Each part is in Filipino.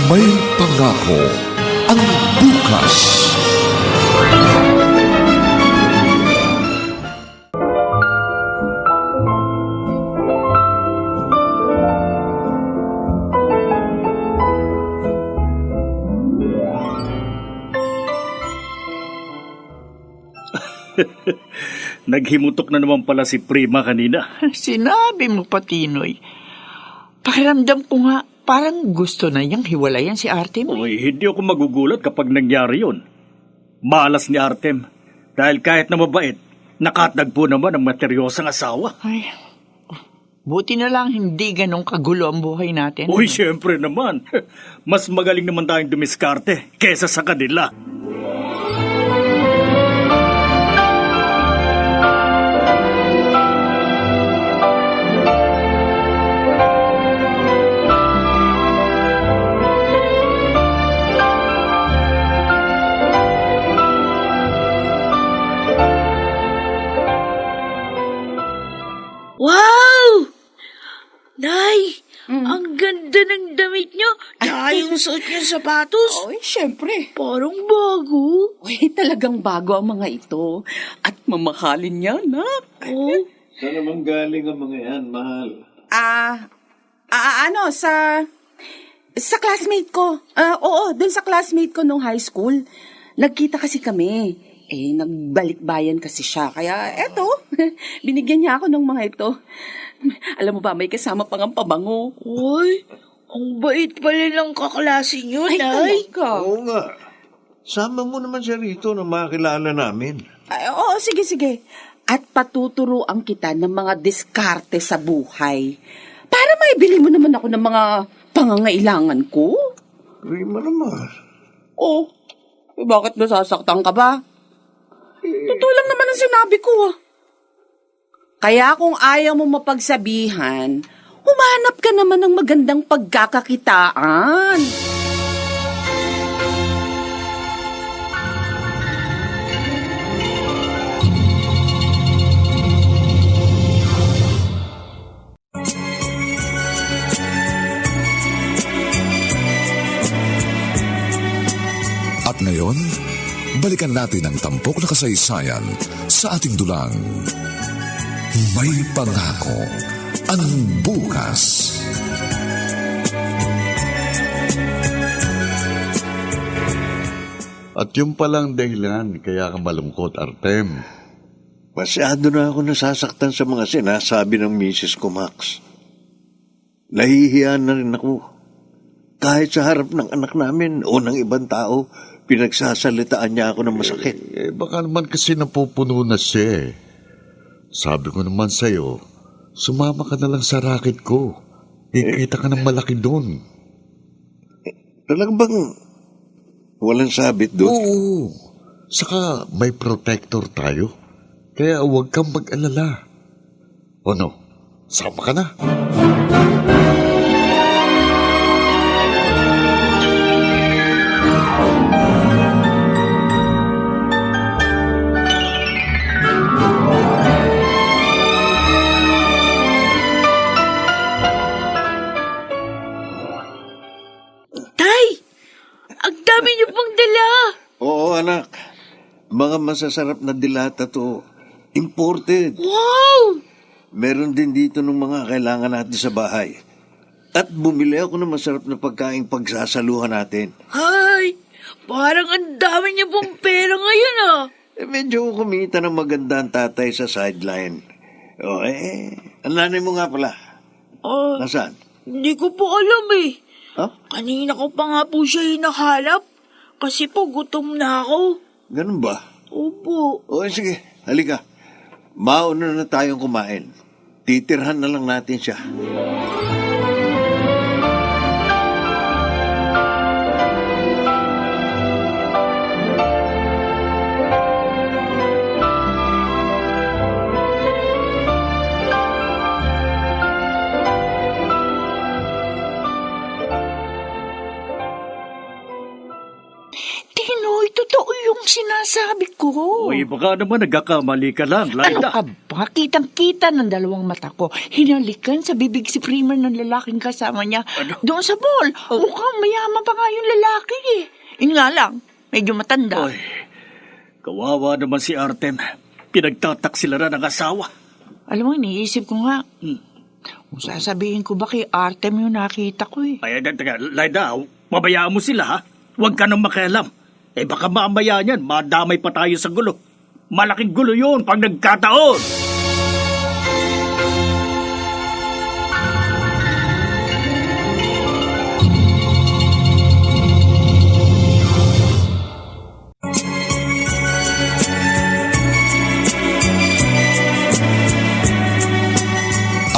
May pangako ang bukas. Naghimutok na naman pala si Prima kanina. Sinabi mo pa, Tinoy. Pakiramdam ko nga, parang gusto na niyang hiwalayan si Artem. Uy, hindi ako magugulat kapag nangyari yun. Malas ni Artem. Dahil kahit na mabait, nakatagpo naman ang materyosang asawa. Ay, buti na lang hindi ganong kagulo ang buhay natin. Uy, syempre naman. Mas magaling naman tayong dumiskarte kesa sa kanila. Wow! Nay, ang ganda ng damit niyo. Tsaka yung suot niyo sapatos. Oy, syempre. Parang bago. Uy, talagang bago ang mga ito. At mamahalin niya, nak. Oh, Saan naman galing ang mga yan, mahal? Sa classmate ko. Oo, dun sa classmate ko nung high school. Nagkita kasi kami. Nagbalik-bayan kasi siya. Kaya, eto, binigyan niya ako ng mga ito. Alam mo ba, may kasama pang ang pabango. Uy, ang bait pala ng kaklase niyo, Ay, Nay. talaga. Oo nga. Sama mo naman siya rito na makilala namin. Oo, sige. At patuturuan kita ng mga diskarte sa buhay. Para maibili mo naman ako ng mga pangangailangan ko. Prima naman. Oh, bakit nasasaktan ka ba? Totoo lang naman ang sinabi ko. Kaya kung ayaw mo mapagsabihan, humanap ka naman ng magandang pagkakakitaan. At ngayon, balikan natin ang tampok na kasaysayan sa ating dulang. May pangako ang bukas. At yung palang dahilan, kaya ka malungkot, Artem. Masyado na ako nasasaktan sa mga sinasabi ng misis ko, Max. Nahihiya na rin ako. Kahit sa harap ng anak namin o ng ibang tao, pinagsasalitaan niya ako ng masakit. Baka naman kasi napupuno na siya eh. Sabi ko naman sa'yo, sumama ka na lang sa racket ko. Kikita ka ng malaki doon. Talagang bang walang sabit doon? Oo. Saka may protector tayo. Kaya huwag kang mag-alala. O no, sama ka na. Dami niyo pong dala. Oo, anak. Mga masasarap na dilata to. Imported. Wow! Meron din dito ng mga kailangan natin sa bahay. At bumili ako ng masarap na pagkain pagsasaluhan natin. Ay, parang ang dami niyo pong pera ngayon ah. Medyo kumita ng maganda ang tatay sa sideline. Ang nanay mo nga pala. Nasaan? Hindi ko po alam eh. Huh? Kanina ko pa nga po siya hinahanap. Kasi po gutom na ako. Ganun ba? Opo. Sige, halika. Mauna na tayong kumain. Titirhan na lang natin siya. Tinoy, totoo yung sinasabi ko. Uy, baka naman nagkakamali ka lang, Ano Laila. ka ba? nga, kitang-kita ng dalawang mata ko. Hinalikan sa bibig si Primer ng lalaking kasama niya. Doon sa mall. Mukhang mayaman pa nga yung lalaki eh. Yun nga lang, medyo matanda. Oy, kawawa naman si Artem. Pinagtataksila na ng asawa. Alam mo, iniisip ko nga, kung sasabihin ko ba kay Artem yung nakita ko eh. Ay, Laida, mabayaan mo sila ha. Huwag ka nang makialam. Baka mamaya niyan, madamay pa tayo sa gulo. Malaking gulo yun pag nagkataon.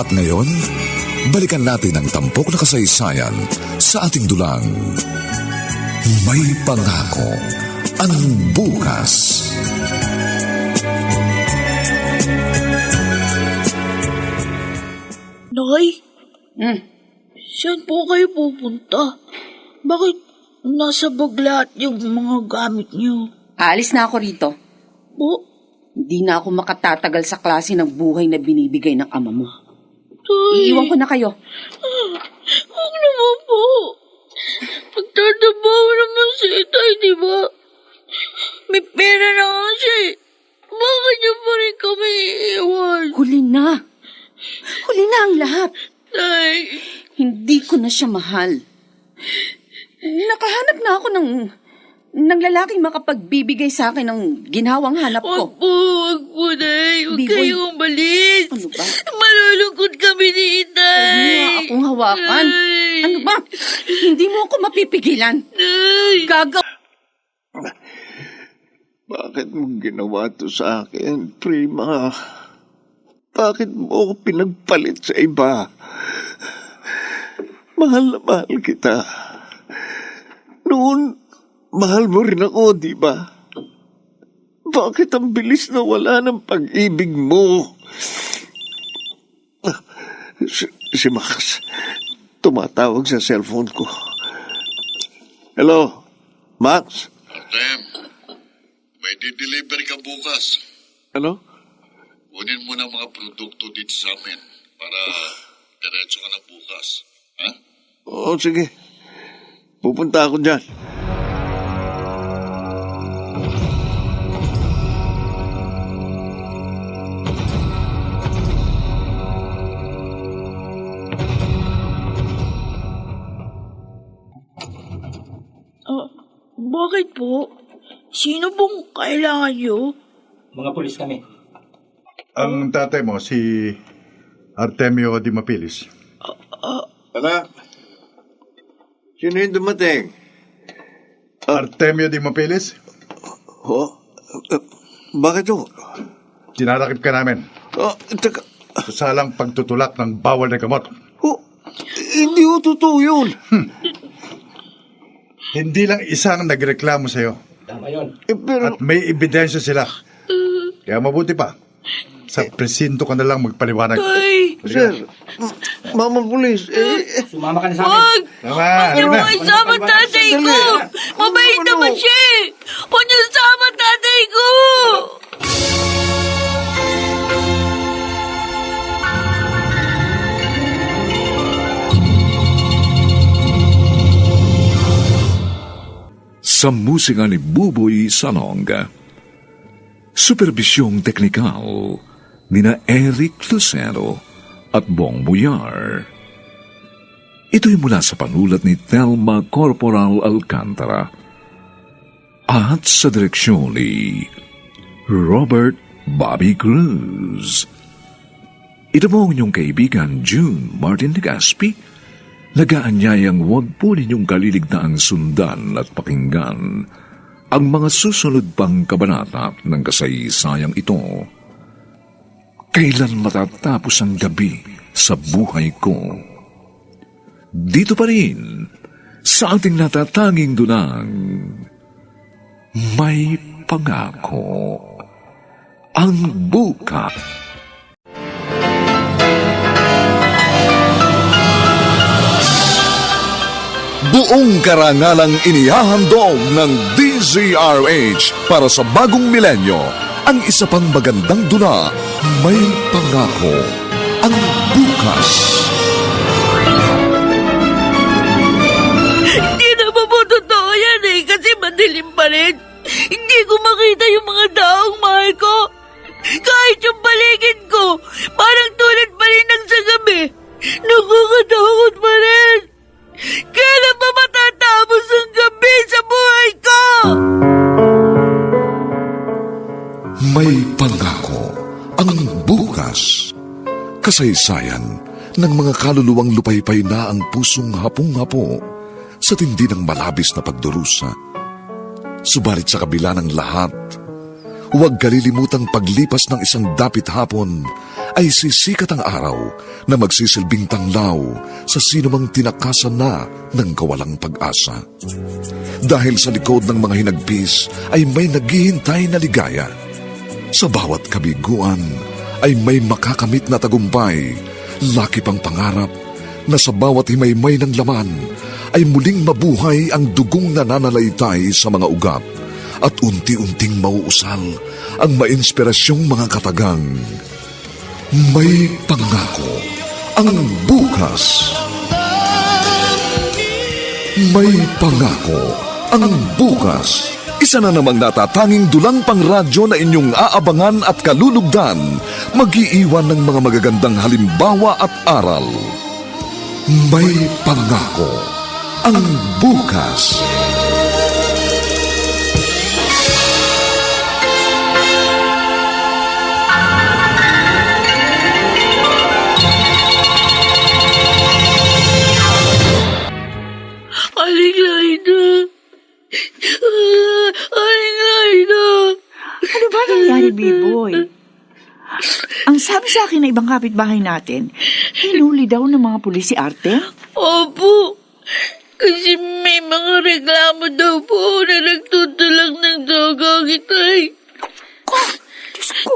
At ngayon, balikan natin ang tampok na kasaysayan sa ating dulang. May pangako ang bukas. Nay, saan po kayo pupunta? Bakit nasa bag lahat yung mga gamit niyo? Aalis na ako rito. Po, Hindi na ako makatatagal sa klase ng buhay na binibigay ng ama mo. Tay. Iiwan ko na kayo. Huwag naman po. Nagtatrabaho naman si Itay, di ba? May pera na nga siya eh. Bakit niyo pa rin kami iiwan? Huli na. Huli na ang lahat. Tay, Hindi ko na siya mahal. Nakahanap na ako ng lalaking makapagbibigay sa akin ng ginhawang hanap ko. wag po, Nay. Huwag Biboy. kayong umalis. Ano ba? Malulungkot kami ni Itay. Huwag mo nga akong hawakan. Nay. Ano ba? Hindi mo ako mapipigilan. Nay. Gagaw. Bakit mo ginawa to sa akin, Prima? Bakit mo ako pinagpalit sa iba? Mahal na mahal kita. Noon, mahal mo rin ako, di ba? Bakit ang bilis na wala ng pag-ibig mo? Si Max, tumatawag sa cellphone ko. Hello, Max? Artem, may di-deliver ka bukas. Ano? Kunin mo ng mga produkto dito sa amin para diretso ka na bukas. Ha? Oo, sige. Pupunta ako dyan. Bakit po? Sino pong kailangan niyo? Mga pulis kami. Ang tatay mo, si Artemio Di Mapilis. Anak, sino yung dumating? Artemio Di Mapilis, Oh, bakit ho? dinadakip ka namin Oh, teka. sa salang pagtutulak ng bawal na gamot. Oh, hindi ho totoo yun. Hindi lang isang nagreklamo sa'yo Pero, at may ebidensya sila. Kaya mabuti pa, sa presinto ka na lang magpaliwanag. Tay! sir, Mama Pulis, Wag! Tama, Huwag niyo ano na? mga isama tatay ko! Mabait Ano? naman siya eh! Huwag niyo isama tatay ko! Sa musika ni Buboy Salong. Supervisyong teknikal nina Eric Lucero at Bong Buyar. Ito'y mula sa panulat ni Thelma Corporal Alcantara at sa direksyon ni Robert Bobby Cruz. Ito po ang inyong kaibigan June Martin Legaspi. Nagaanyayang huwag po ninyong kaliligtaang sundan at pakinggan ang mga susunod pang kabanata ng kasaysayang ito. Kailan matatapos ang gabi sa buhay ko? Dito pa rin, sa ating natatanging dunang, may pangako ang bukas. Buong karangalang inihahandog ng DZRH para sa bagong milenyo ang isa pang magandang dula May pangako ang bukas. Hindi naman po totoo yan kasi madilim pa rin. Hindi ko makita yung mga taong mahal ko. Kahit yung paligid ko, parang tulad pa rin ng sa gabi. Nakakatakot pa rin. Kailan ba matatapos ang gabi sa buhay ko? May pangako ang bukas. Kasaysayan ng mga kaluluwang lupaypay na ang pusong hapong-hapo sa tindi ng malabis na pagdurusa. Subalit sa kabila ng lahat, huwag kalilimutang paglipas ng isang dapit hapon ay sisikat ang araw na magsisilbing tanglaw sa sinumang tinakasan na ng kawalang pag-asa. Dahil sa likod ng mga hinagpis ay may naghihintay na ligaya. Sa bawat kabiguan ay may makakamit na tagumpay, laki pang pangarap na sa bawat himaymay ng laman ay muling mabuhay ang dugong nananalaytay sa mga ugat at unti-unting mauusal ang mainspirasyong mga katagang. May pangako ang bukas. May pangako ang bukas. Isa na namang natatanging dulang pangradyo na inyong aabangan at kalulugdan, mag-iiwan ng mga magagandang halimbawa at aral. May pangako ang bukas. Aling Laina! Aling Laina! Ano ba nangyari, B-boy? Ang sabi sa akin ng ibang kapitbahay natin, hinuli daw ng mga pulis si Artem? Opo! Kasi may mga reklamo daw po na nagtutulak ng droga ang itay. Diyos ko.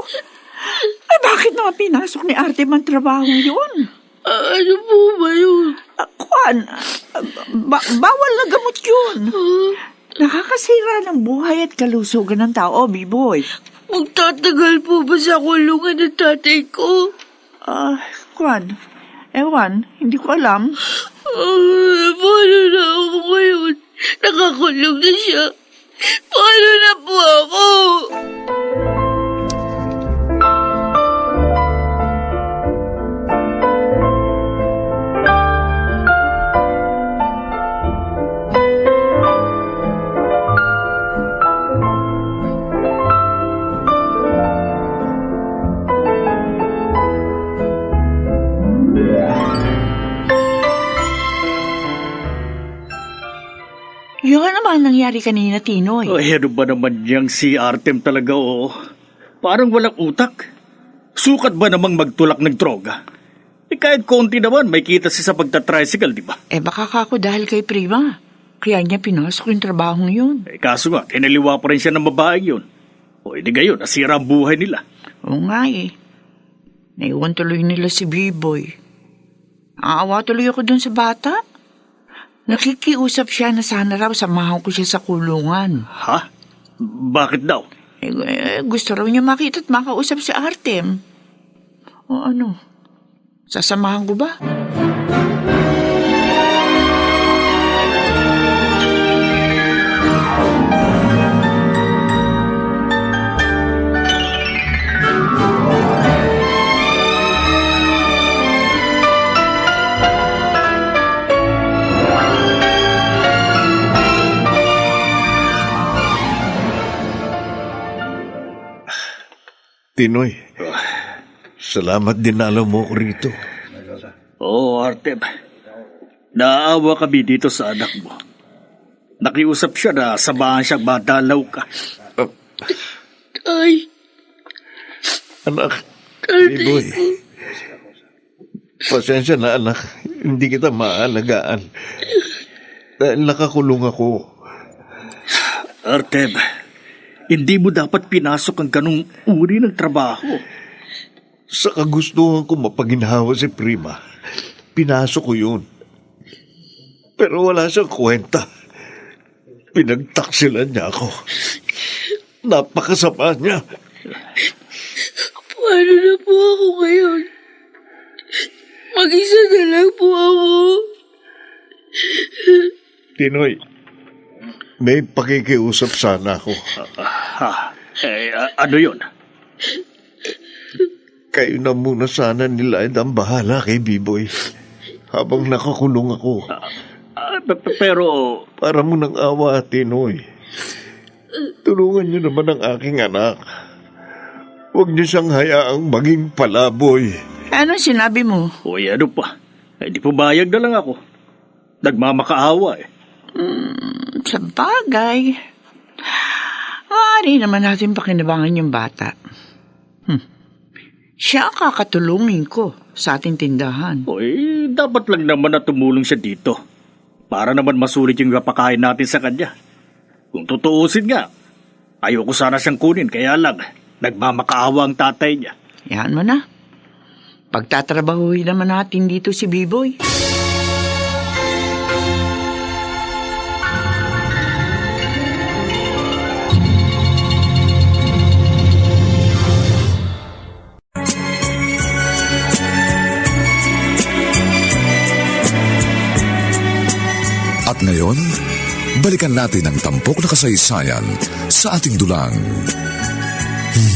Ay, bakit naman pinasok ni Artem ang trabaho yun? Ano po ba yun? Kwan, bawal na gamot yun. Nakakasira ng buhay at kalusugan ng tao, B-boy. Magtatagal po ba sa kulungan ng tatay ko? Kwan, ewan, hindi ko alam. Paano na ako ngayon? Nakakulong na siya. Paano na po ako? Yun naman nangyari kanina, Tinoy. Ano ba naman niyang si Artem talaga, oh? Parang walang utak. Sukat ba namang magtulak ng droga? Kahit konti naman, may kita siya sa pagtatricycle, di ba? Baka kako dahil kay Prima. Kaya niya pinasok yung trabahong yun. Kaso nga, kinaliwa pa rin siya ng babaeng yun. Hindi gayon, nasira ang buhay nila. Oo nga Naiwan tuloy nila si B-boy. Aawa tuloy ako dun sa bata. Nakikiusap siya na sana raw samahan ko siya sa kulungan. Ha? Bakit daw? Gusto raw niya makita at makausap si Artem. O ano? Sasamahan ko ba? Tinoy, salamat din na alam mo ko rito. Oo, Artem. Naawa kami dito sa anak mo. Nakiusap siya na samahan siyang madalaw ka. Tay. Anak, Tatay boy. ko. Pasensya na anak, hindi kita maalagaan. Dahil nakakulong ako. Artem, hindi mo dapat pinasok ang ganong uri ng trabaho. Sa kagustuhan ko mapaginhawa si Prima, pinasok ko yun. Pero wala siyang kwenta. Pinagtaksilan niya ako. Napakasama niya. Paano na po ako ngayon? Mag-isa na lang po ako. Tinoy, may pakikiusap sana ako. Ano yun? Kayo na muna sana nila ang bahala kay B-Boy. Habang nakakulong ako. Pero... Para mo ng awa, Tinoy. Tulungan niyo naman ang aking anak. Huwag niyo siyang hayaang maging palaboy. Anong sinabi mo? Uy, ano pa? Di pumayag na lang ako. Nagmamakaawa eh. Sa bagay. Maaari naman natin pakinabangan yung bata. Siya ang kakatulungin ko sa ating tindahan. Uy, dapat lang naman na tumulong siya dito. Para naman masulit yung napakain natin sa kanya. Kung tutuusin nga, ayoko sana siyang kunin, kaya lang, nagmamakaawa ang tatay niya. Yan mo na. Pagtatrabahuhin naman natin dito si B-Boy. At ngayon, balikan natin ang tampok na kasaysayan sa ating dulang.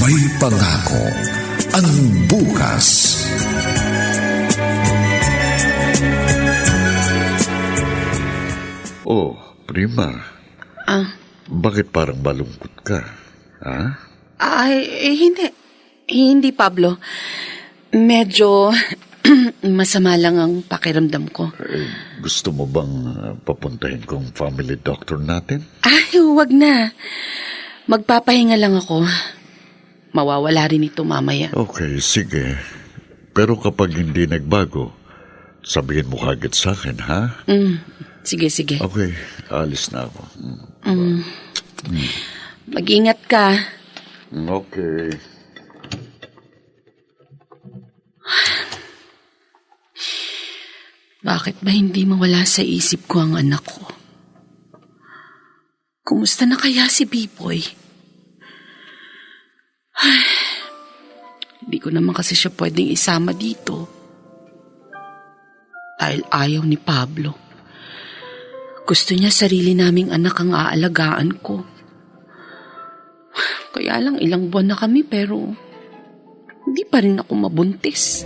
May pangako ang bukas. Oh, Prima. Bakit parang malungkot ka? Ha? Hindi. Hindi, Pablo. Medyo masama lang ang pakiramdam ko. Gusto mo bang papuntahin kong family doctor natin? Huwag na. Magpapahinga lang ako. Mawawala rin ito mamaya. Okay, sige. Pero kapag hindi nagbago, sabihin mo kagad sa akin, ha? Sige. Okay, alis na ako. Mag-ingat ka. Okay. Bakit ba hindi mawala sa isip ko ang anak ko? Kumusta na kaya si B-Boy? Hindi ko naman kasi siya pwedeng isama dito. Dahil ayaw ni Pablo. Gusto niya sarili naming anak ang aalagaan ko. Kaya lang ilang buwan na kami pero hindi pa rin ako mabuntis.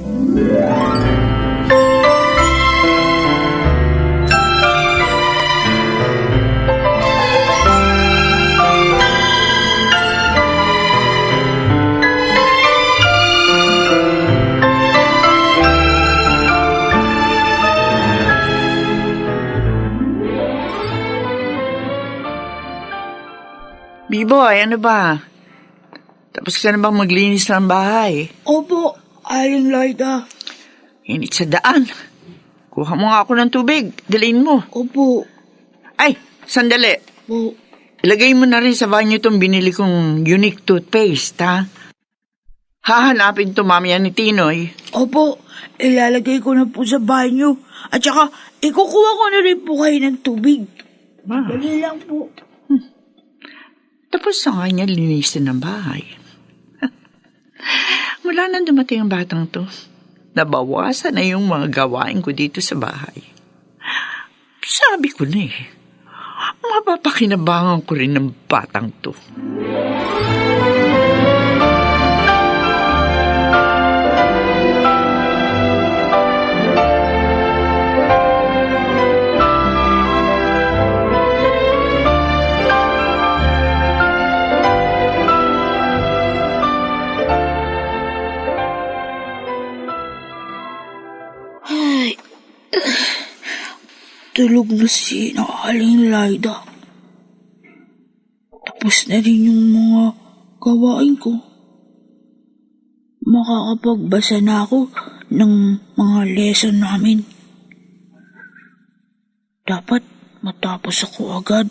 B-Boy, ano ba? Tapos ka na bang maglinis ng bahay? Opo, Aling Laida. Init sa daan. Kuha mo nga ako ng tubig. Dalhin mo. Opo. Ay, sandali. Po. Ilagay mo na rin sa banyo itong binili kong unique toothpaste, ha? Hahanapin to mamaya ni Tinoy. Opo, ilalagay ko na po sa banyo. At saka, ikukuha ko na rin po kayo ng tubig. Dali lang po. Tapos na nga niya linisin ng bahay. Mula nang dumating ang batang to, nabawasan na yung mga gawain ko dito sa bahay. Sabi ko na mapapakinabangan ko rin ng batang to. Tulog na si Aling Laida. Tapos na rin yung mga gawain ko. Makakapagbasa na ako ng mga lesson namin. Dapat matapos ako agad.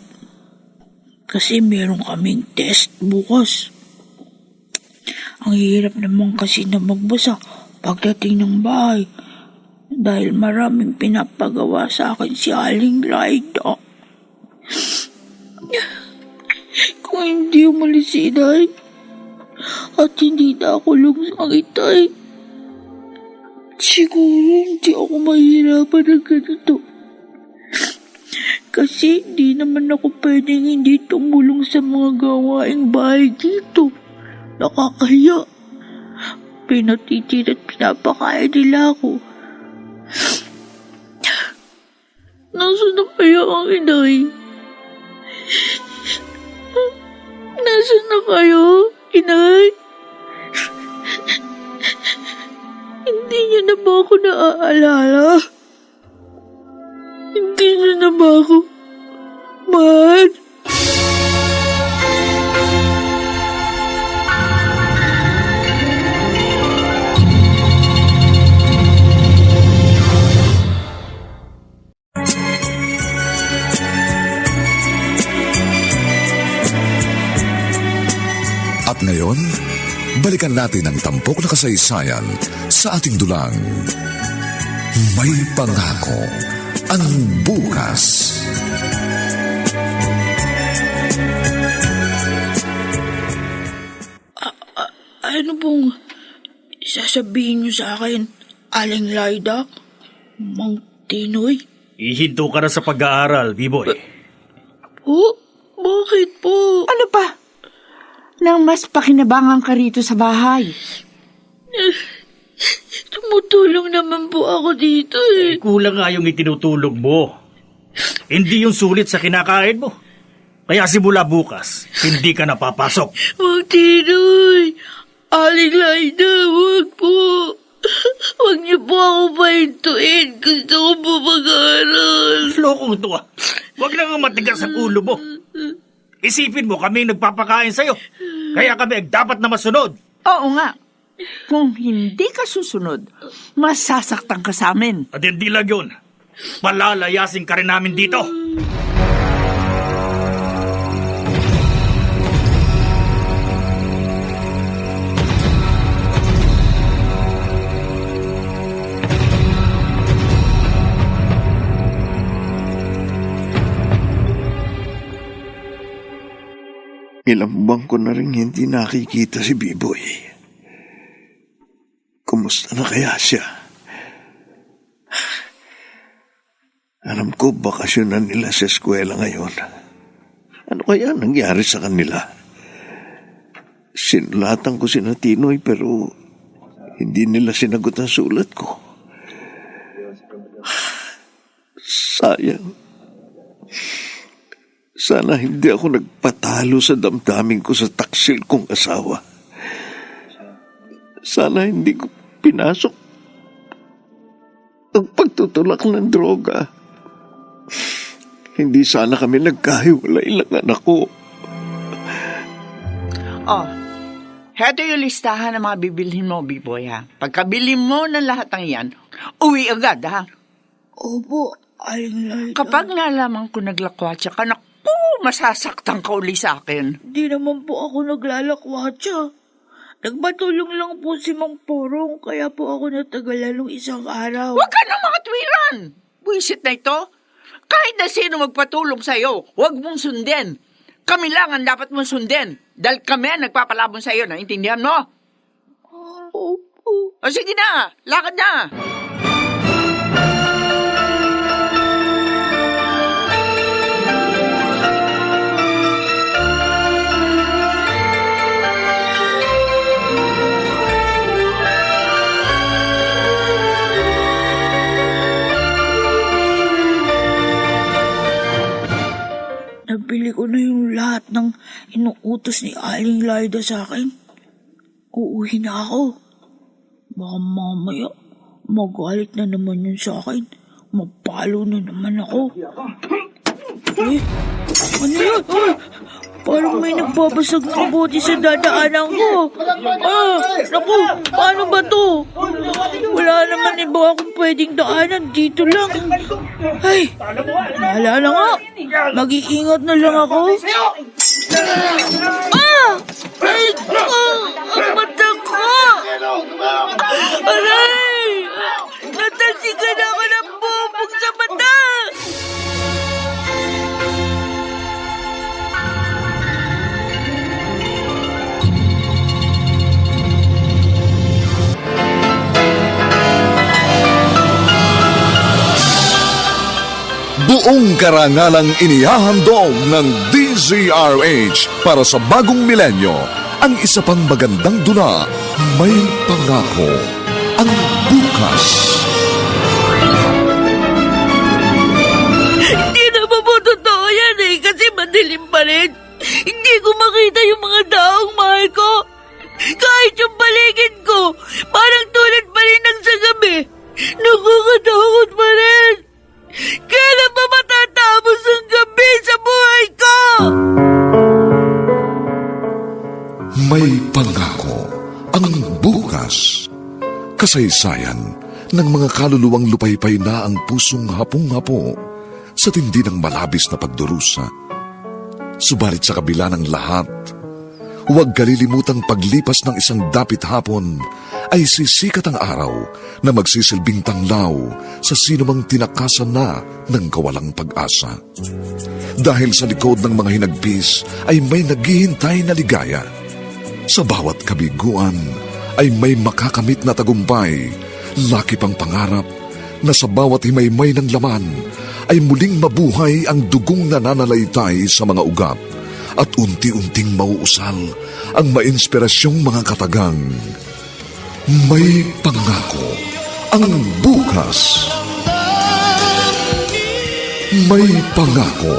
Kasi meron kaming test bukas. Ang hirap naman kasi na magbasa pagdating ng bahay. Dahil maraming pinapagawa sa akin si Aling Laida. Kung hindi umalis si Inay, at hindi na ako lugsang itay. Siguro hindi ako mahirapan ng ganito. Kasi hindi naman ako pwedeng hindi tumulong sa mga gawaing bahay dito. Nakakahiya. Pinatitin at pinapakain nila ako. Nasaan na kaya ang inay? Nasaan na kayo, inay? Hindi niyo na ba ako naaalala? Hindi niyo na ba ako mahal? At ngayon, balikan natin ang tampok na kasaysayan sa ating dulang. May pangako ang bukas. Ano pong sasabihin niyo sa akin, Aling Laida? Mang Tinoy? Ihinto ka na sa pag-aaral, B-boy. Po? Bakit po? Ano pa? Nang mas pakinabangan ka rito sa bahay. Tumutulong naman po ako dito eh. Kulang nga yung itinutulog mo. Hindi yung sulit sa kinakain mo. Kaya simula bukas, hindi ka napapasok. Mang Tinoy! Aling Laida, huwag po. Huwag niyo po ako pahintuin. Gusto ko po mag-aaral. Lokong to ah. Huwag na nga matigas ang ulo mo. Isipin mo kami nagpapakain sa'yo. Kaya kami dapat na masunod. Oo nga. Kung hindi ka susunod, masasaktan ka sa amin. At hindi lang yun. Palalayasin ka rin namin dito. Ilang buwan ko na rin hindi nakikita si B-boy. Kumusta na kaya siya? Alam ko bakasyon na nila sa eskwela ngayon. Ano kaya nangyari sa kanila? Sinulatan ko si Tinoy pero hindi nila sinagot ang sulat ko. Sayang. Sana hindi ako nagpatalo sa damdamin ko sa taksil kong asawa. Sana hindi ko pinasok ang pagtutulak ng droga. Hindi sana kami nagkahiwalay lang anak ko. Oh, heto yung listahan ng mga bibilhin mo, B-boy, ha? Pagkabili mo ng lahat ng iyan, uwi agad, ha? Opo, Aling Laida. Kapag nalaman ko naglakwatsa ka, naku, masasaktan ka uli sa akin. Di naman po ako naglalakwatsa. Nagbatulong lang po si Mang Porong, kaya po ako natagalan ng isang araw. Huwag ka nang mga tuwiran! Buisit na ito. Kahit na sino magpatulong sa'yo, huwag mong sundin. Kami lang ang dapat mong sundin. Dahil kami ang nagpapalabon sa'yo. Naintindihan mo? Opo. O sige na, lakad na. Nabili ko na yung lahat ng inuutos ni Aling Laida sa akin. Uuwi na ako. Baka mamaya magalit na naman yun sa akin. Mapalo na naman ako. Eh, ano yun? Ay, parang may nagbabasag ng bote sa dadaanan ko. Naku, paano ba to? Wala naman iba akong pwedeng daanan. Dito lang. Ay, wala na nga. Mag-iingat na lang ako. Ay, ang mata ko. Aray! Natasigan ako ng bubog sa mata. buong karangalang inihahandog ng DZRH para sa bagong milenyo, ang isa pang magandang dula, May Pangako, ang bukas. Hindi naman po totoo yan kasi madilim pa rin. Hindi ko makita yung mga taong mahal ko. Kahit yung paligid ko, parang tulad pa rin ng sa gabi. Nakakatakot pa rin. Kailan ba matatapos ang gabi sa buhay ko? May Pangako, ang bukas. Kasaysayan ng mga kaluluwang lupaypay na ang pusong hapong-hapo sa tindi ng malabis na pagdurusa. Subalit sa kabila ng lahat, huwag kalilimutang paglipas ng isang dapit hapon ay sisikat ang araw na magsisilbing tanglaw sa sinumang tinakasan na ng kawalang pag-asa. Dahil sa likod ng mga hinagpis ay may naghihintay na ligaya. Sa bawat kabiguan ay may makakamit na tagumpay, laki pang pangarap na sa bawat himaymay ng laman ay muling mabuhay ang dugong nananalaytay sa mga ugat at unti-unting mauusal ang mainspirasyong mga katagang. May Pangako, ang bukas. May Pangako,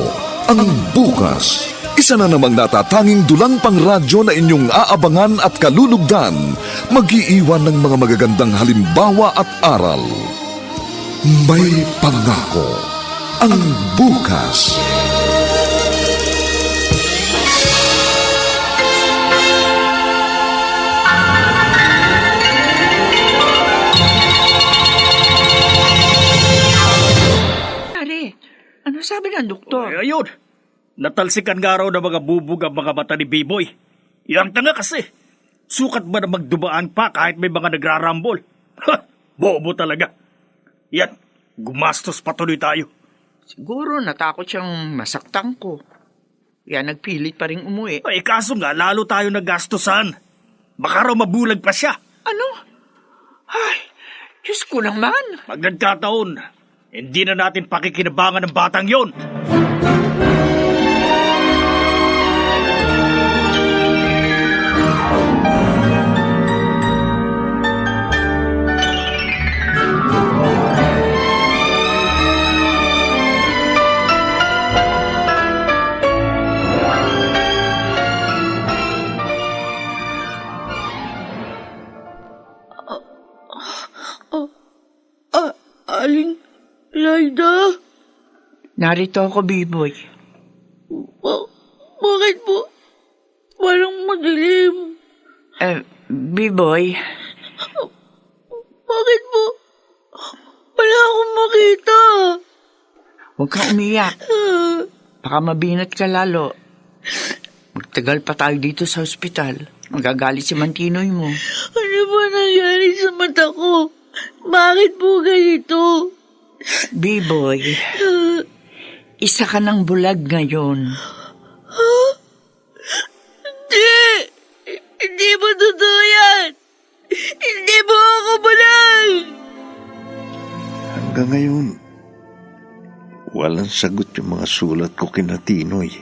ang bukas. Isa na namang natatanging dulang pangradyo na inyong aabangan at kalulugdan, mag-iiwan ng mga magagandang halimbawa at aral. May Pangako, ang bukas. Ano sabi ng doktor? Ay, ayun. Natalsikan nga raw ng mga bubog ang mga mata ni Biboy. Yang tanga kasi. Sukat ba na magdubaan pa kahit may mga nagrarambol? Ha! Bobo talaga. Yan, gumastos patuloy tayo. Siguro natakot siyang masaktan ko. Kaya nagpilit pa rin umuwi. Ay, kaso nga, lalo tayo naggastosan. Baka raw mabulag pa siya. Ano? Ay, Diyos ko naman. Pag nagkataon, hindi na natin pakikinabangan ng batang yon. Aling Laida? Narito ako, Biboy. Bakit po? Parang madilim. Biboy, Bakit po? Wala akong makita. huwag kang umiyak. Baka mabinat ka lalo. Magtagal pa tayo dito sa ospital. Magagalit si Mantinoy mo. Ano ba nangyari sa mata ko? Bakit po ganito? Biboy, isa ka ng bulag ngayon. Hindi mo totoo yan. Hindi mo ako bulag. Hanggang ngayon, walang sagot yung mga sulat ko kina Tinoy.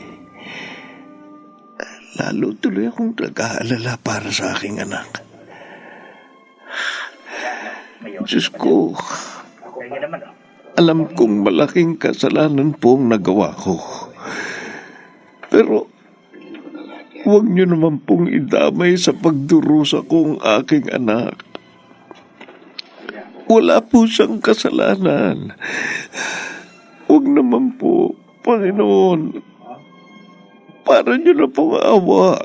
Lalo tuloy akong nag-aalala para sa aking anak. Diyos ko, alam kong malaking kasalanan po ang nagawa ko. Pero, huwag niyo naman pong idamay sa pagdurusa ko ang aking anak. Wala po siyang kasalanan. Huwag naman po, Panginoon. Para niyo na pong awa.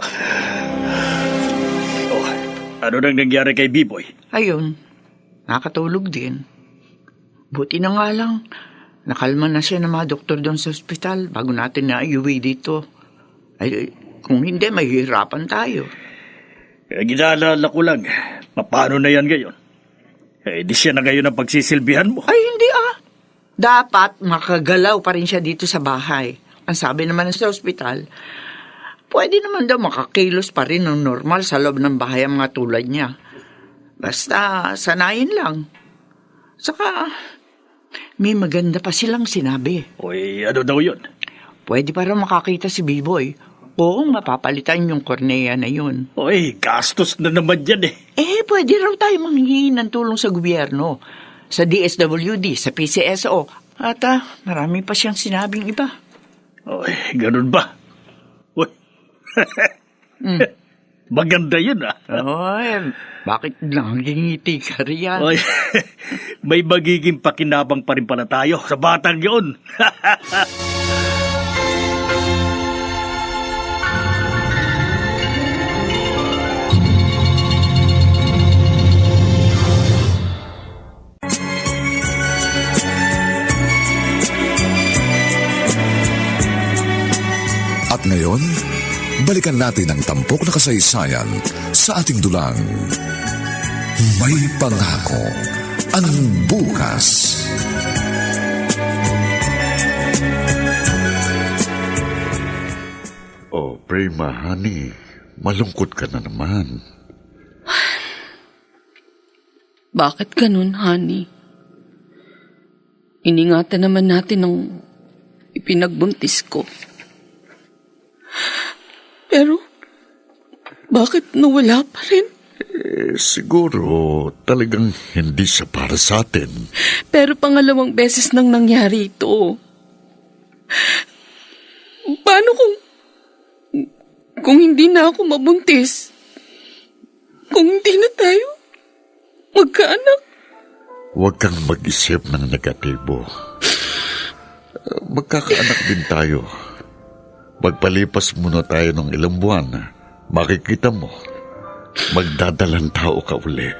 Oh, ano nang nangyari kay Biboy? Ayun, nakatulog din. Buti na nga lang, nakalma na siya ng mga doktor doon sa ospital bago natin naiuwi dito. Ay, kung hindi, mahihirapan tayo. Kaya ginaalala ko lang, paano na yan ngayon? Di siya na ngayon ang pagsisilbihan mo. Ay, hindi Dapat makagalaw pa rin siya dito sa bahay. Ang sabi naman sa ospital, pwede naman daw makakilos pa rin ng normal sa loob ng bahay ang mga tulad niya. Basta sanayin lang. Saka, May maganda pa silang sinabi. Uy, ano daw yun? Pwede para makakita si B-Boy. Oo, mapapalitan yung kornea na yun. Uy, gastos na naman yan eh. Pwede raw tayo manghingi ng tulong sa gobyerno. Sa DSWD, sa PCSO. At marami pa siyang sinabing iba. Uy, ganun ba? Uy. Maganda yun ah. Oy, bakit nangingiti ka riyan? Uy, may magiging pakinabang pa rin pala tayo sa batang yun. At ngayon, balikan natin ang tampok na kasaysayan sa ating dulang. May pangako ang bukas. Oh, Prima, honey. Malungkot ka na naman. Bakit ganun, honey? Iningatan naman natin ang ipinagbuntis ko. Pero, bakit nawala pa rin? Siguro talagang hindi siya para sa atin. Pero pangalawang beses nang nangyari ito. Paano kung hindi na ako mabuntis? Kung hindi na tayo magkaanak? Huwag kang mag-isip ng negatibo. Magkakaanak din tayo. Magpalipas muna tayo ng ilang buwan. Makikita mo, magdadalang tao ka uli.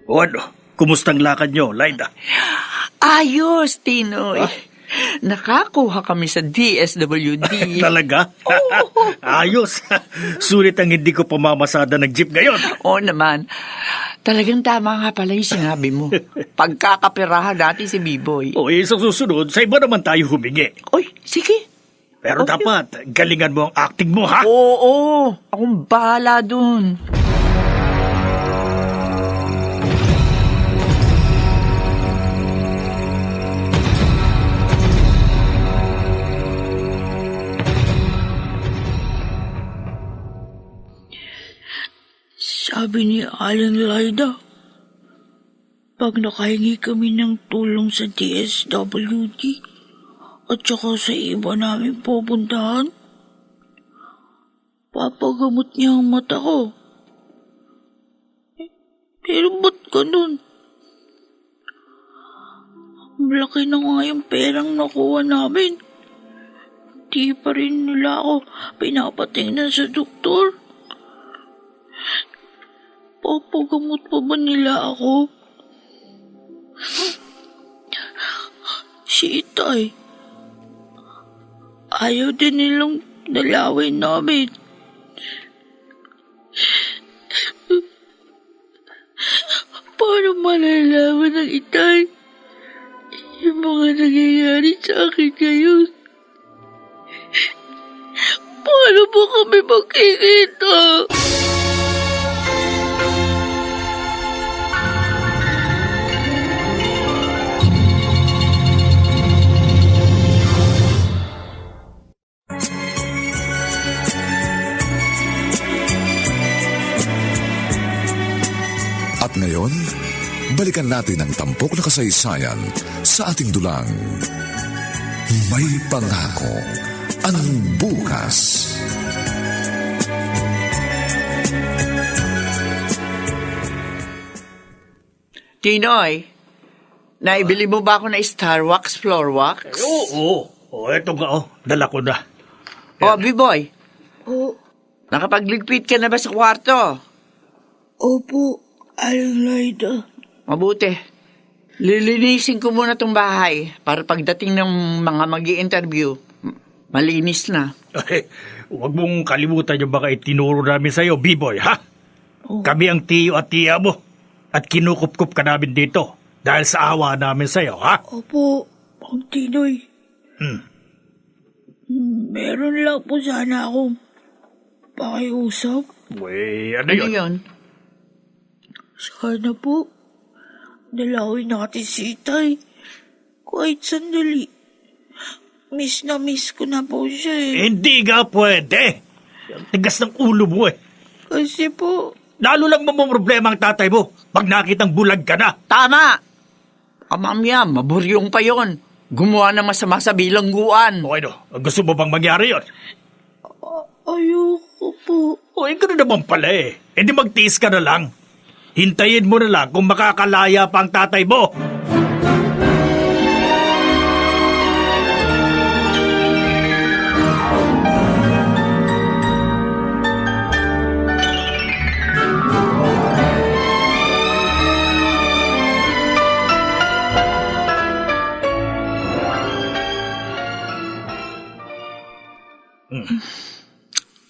O ano, kumustang lakad nyo, Lyda? Ayos, Tinoy. Nakakuha kami sa DSWD. Talaga? Ayos. Sulit ang hindi ko pamamasada ng jeep ngayon. Oo naman. Talagang tama nga pala yung sinabi mo. Pagkakapirahan natin si B-Boy. O sa susunod, sa iba naman tayo humingi. Oy, sige. Pero Okay. dapat, galingan mo ang acting mo, ha? Oo, akong bahala dun. Sabi ni Aling Lyda, pag nakahingi kami ng tulong sa DSWD at saka sa iba namin pupuntahan, papagamot niya ang mata ko. Pero ba't ganun? Malaki na nga yung perang nakuha namin. Di pa rin nila ako pinapatingnan sa doktor. Papagamot pa ba nila ako? Si Itay, ayaw din nilang dalawin namin. Paano malalaman ng Itay yung mga nangyayari sa akin ngayon? Paano ba kami magkikita? At ngayon, balikan natin ang tampok na kasaysayan sa ating dulang. May pangako ang bukas. Tinoy, naibili mo ba ako na Star Wax Floor Wax? Oo. O, eto nga, dala ko na. O, B-Boy, Oh, nakapagligpit ka na ba sa kwarto? opo, Aling Lyda. Mabuti. Lilinisin ko muna tong bahay para pagdating ng mga mag-i-interview, Malinis na. Huwag mong kalimutan yung baka itinuro namin sa'yo, B-boy, ha? Kami ang tiyo at tiya mo. At kinukup-kup ka namin dito dahil sa awa namin sa'yo, ha? Opo, Mang Tinoy. Meron lang po sana akong pakiusap. Uy, ano Ano yun? yun? Sana po, dalawin natin si Itay. Kahit sandali. Miss na miss ko na po siya eh. Hindi nga pwede. Ang tigas ng ulo mo eh. Kasi po, Lalo lang problema ang tatay mo pag nakitang bulag ka na. Tama! Mamaya, maburyong pa yon. Gumawa ng masama sa bilangguan. O ano, gusto mo bang mangyari yun? ayoko po. O gano'n naman pala eh. E di magtiis ka na lang. Hintayin mo na lang kung makakalaya pa ang tatay mo.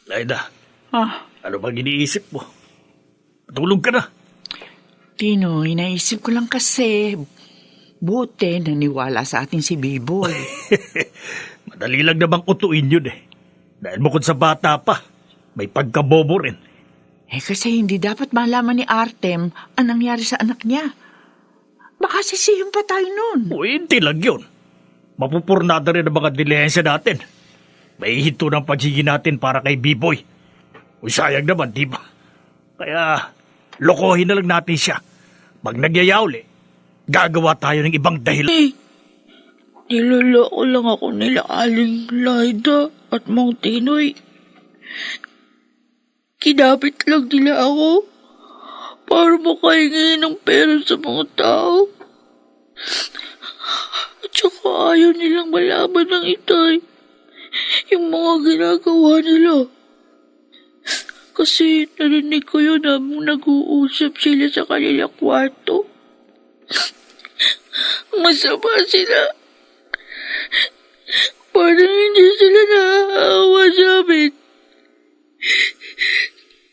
Laida, ano bang iniisip mo? Patulog ka na. Tino, inaisip ko lang kasi, buti naniwala sa atin si Biboy. Madali lang namang utuin yun eh. Dahil bukod sa bata pa, may pagkabobo rin. Kasi hindi dapat malaman ni Artem ang nangyari sa anak niya. Baka sisiyong pa tayo nun. O hindi lang yun. Mapupurnada rin ang mga dilensya natin. May hinto ng pagsigin natin para kay B-Boy. O sayang naman, di ba? Kaya lokohin na lang natin siya. Pag nagyayawli, gagawa tayo ng ibang dahilan. Niloloko lang ako nila Aling Laida at Mang Tinoy. Kinapit lang nila ako para makahingi ng pera sa mga tao. At saka ayaw nilang malaman ng Itay yung mga ginagawa nila. Kasi narinig ko yun habang nag-uusap sila sa kanilang kwarto. Masama sila. Parang hindi sila naaawa sa amin.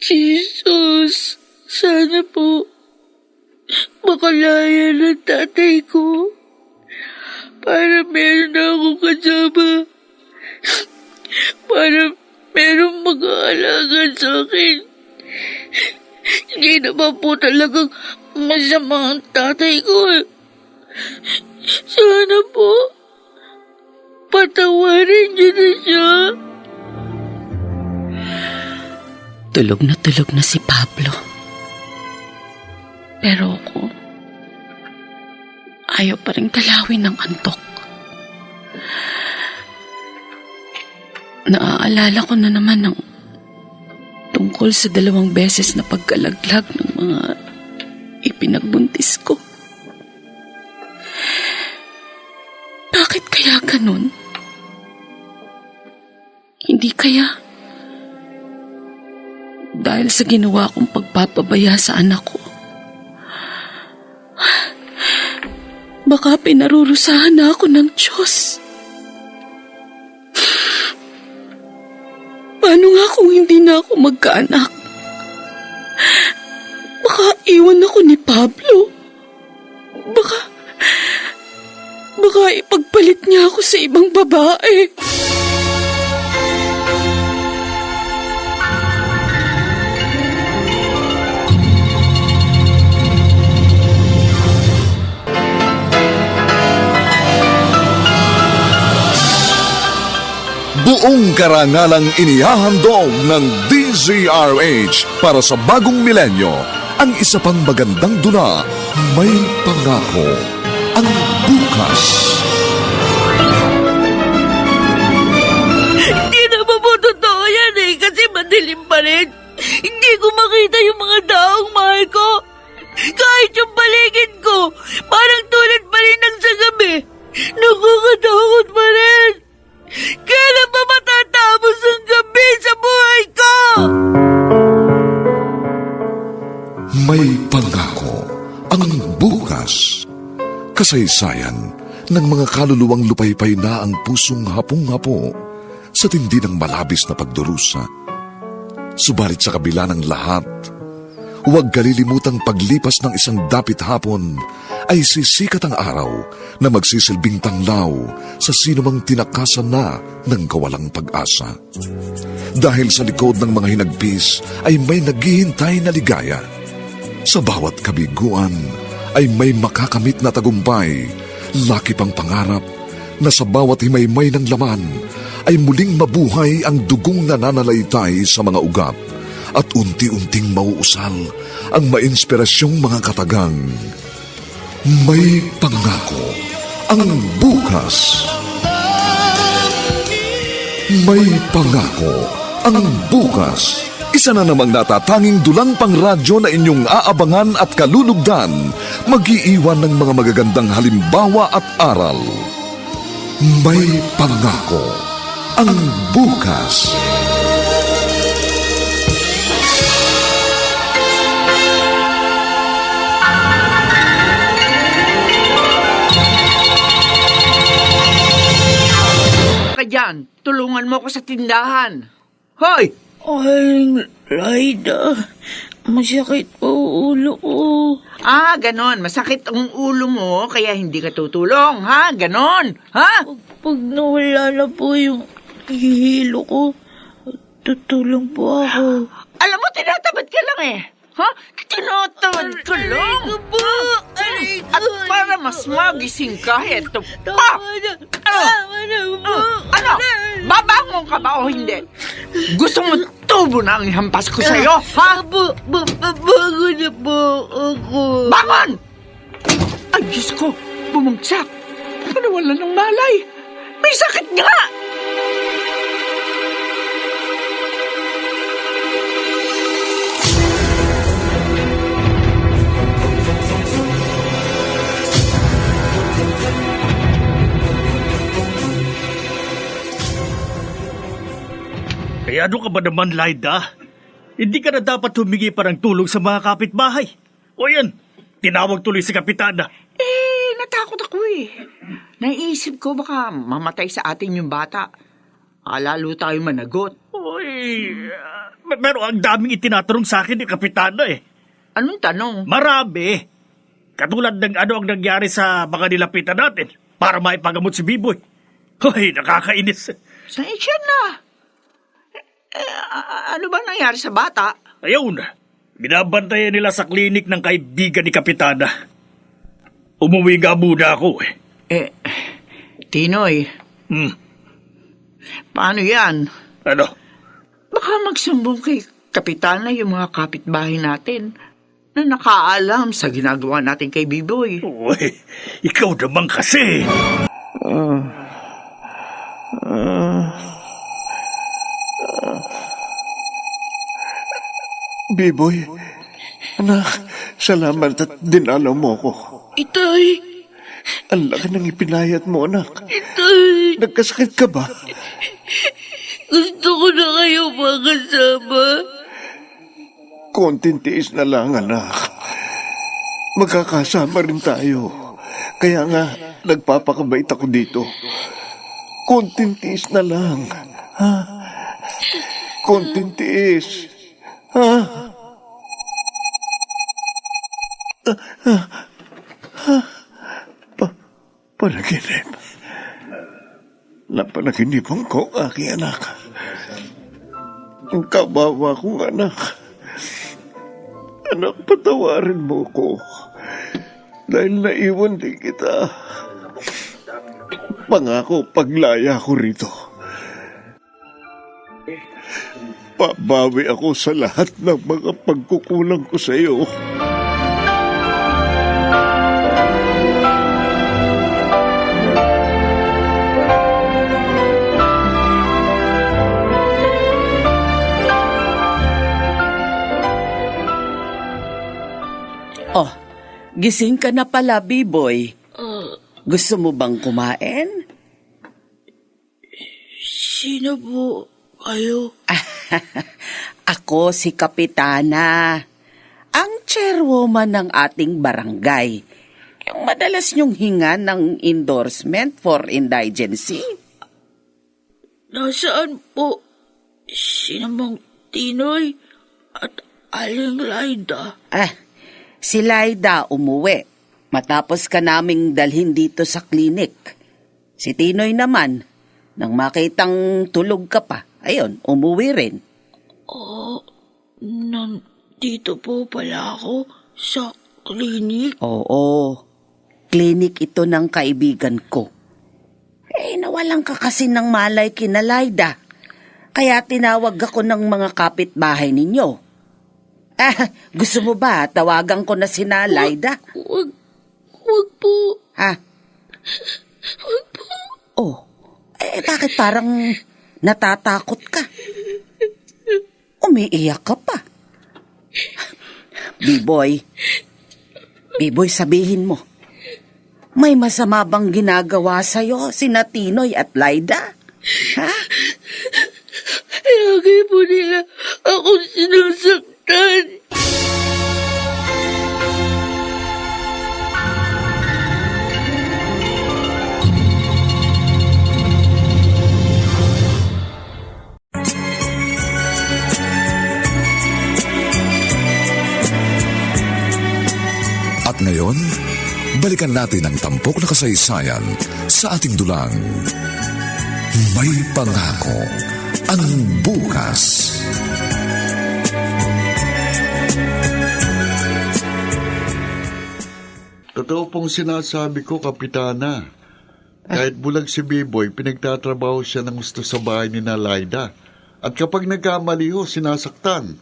Jesus, sana po makalaya ng tatay ko para meron na akong kasama. Para merong mag-aalaga sa akin. Hindi naman po talagang masama ang tatay ko. Sana po patawarin niyo na siya. Tulog na si Pablo. Pero ako, ayaw pa rin dalawin ng antok. Naaalala ko na naman ng tungkol sa 2 beses na pagkalaglag ng mga ipinagbuntis ko. Bakit kaya ganun? Hindi kaya dahil sa ginawa kong pagpapabaya sa anak ko. Baka pinarurusahan na ako ng Diyos. Paano nga kung hindi na ako magkaanak? Baka iwan ako ni Pablo. Baka ipagpalit niya ako sa ibang babae. Buong karangalang inihahandog ng DZRH para sa bagong milenyo, ang isa pang magandang dula, May Pangako, ang bukas. Hindi naman po totoo yan kasi madilim pa rin. Hindi ko makita yung mga taong mahal ko. Kahit yung paligid ko, parang tulad pa rin ng sa gabi. Nakakatakot pa rin. Kailan ba matatapos ang gabi sa buhay ko? May Pangako, ang bukas. Kasaysayan ng mga kaluluwang lupaypay na ang pusong hapong-hapo sa tindi ng malabis na pagdurusa. Subalit sa kabila ng lahat, huwag kalilimutang paglipas ng isang dapit hapon ay sisikat ang araw na magsisilbing tanglaw sa sinumang tinakasan na ng kawalang pag-asa. Dahil sa likod ng mga hinagpis ay may naghihintay na ligaya. Sa bawat kabiguan ay may makakamit na tagumpay, laki pang pangarap na sa bawat himaymay ng laman ay muling mabuhay ang dugong nananalaytay sa mga ugat at unti-unting mauusal ang mainspirasyong mga katagang. May pangako ang bukas. May pangako ang bukas. Isa na namang natatanging dulang pang radyo na inyong aabangan at kalulugdan, mag-iiwan ng mga magagandang halimbawa at aral. May pangako ang bukas. Ka dyan, tulungan mo ko sa tindahan. Hoy! Aling Laida, masakit po ulo ko. Ganon. Masakit ang ulo mo, kaya hindi ka tutulong, ha? Ganon, ha? Pag nawala na po yung hihilo ko, tutulong po ako. Alam mo, tinatabad ka lang eh. Ha? Tinatabad ka lang. Aray ko po! Aray ko! At para mas magising ka, heto pa. Tama na po. Ano? Babangon ka ba o hindi? Gusto mo tubo na ang ihampas ko sa'yo, ha? Bago na po ako. Bangon! Ay, Diyos ko, bumagsak. Wala ng malay. May sakit nga! Kaya ano ka ba naman, Laida? Hindi ka na dapat humingi pa ng tulong sa mga kapitbahay. O yan, tinawag tuloy si Kapitana. Natakot ako eh. Naisip ko baka mamatay sa atin yung bata. Lalo tayo managot. Uy, pero ang daming itinatanong sa akin ni Kapitana eh. Anong tanong? Marami. Katulad ng ano ang nangyari sa mga nilapitan natin para maipagamot si Biboy. Hoy, nakakainis. Saan na? Ano ba nangyari sa bata? Ayun, binabantayan nila sa klinik ng kaibigan ni Kapitana. Umuwi nga muna ako eh. Tinoy, paano yan? Ano? Baka magsumbong kay Kapitana yung mga kapitbahay natin na nakaalam sa ginagawa natin kay Biboy. Uy, ikaw naman kasi. Biboy, anak, salamat at dinalaw mo ko. Itay! Ang laki ng ipinayat mo, anak. Itay! Nagkasakit ka ba? Gusto ko na kayo makasama. Konting tiis na lang, anak. Magkakasama rin tayo. Kaya nga, nagpapakabait ako dito. Konting tiis na lang. Ha? Konting tiis. Ha? Panaginip. Napanaginipan ko ang aking anak. Ang kawawa kong anak. Anak, patawarin mo ko. Dahil naiwan din kita. Pangako, paglaya ko rito. Pabawi ako sa lahat ng mga pagkukulang ko sa iyo. Oh, gising ka na pala, B-boy. Gusto mo bang kumain? Sino po kayo? Ako si Kapitana, ang chairwoman ng ating barangay. Yung madalas niyong hinga ng endorsement for indigency. Nasaan po si Mang Tinoy at Aling Laida? Si Laida umuwi. Matapos ka naming dalhin dito sa klinik. Si Tinoy naman, nang makitang tulog ka pa, ayun, umuwi rin. Nandito po pala ako sa klinik. Oo, klinik ito ng kaibigan ko. Nawalan ka kasi ng malay kina Laida. Kaya tinawag ako ng mga kapitbahay ninyo. Gusto mo ba tawagan ko na sina Laida? Wag po. Wag po. Bakit parang natatakot ka? Umiiyak ka pa. Biboy, sabihin mo, may masama bang ginagawa sa'yo sina Tinoy at Laida? Lagi po nila akong sinasaktan. At ngayon, balikan natin ang tampok na kasaysayan sa ating dulang. May pangako ang bukas. Totoo pong sinasabi ko, Kapitana. Kahit bulag si Biboy, pinagtatrabaho siya ng gusto sa bahay ni Laida. At kapag nagkamali ho, sinasaktan.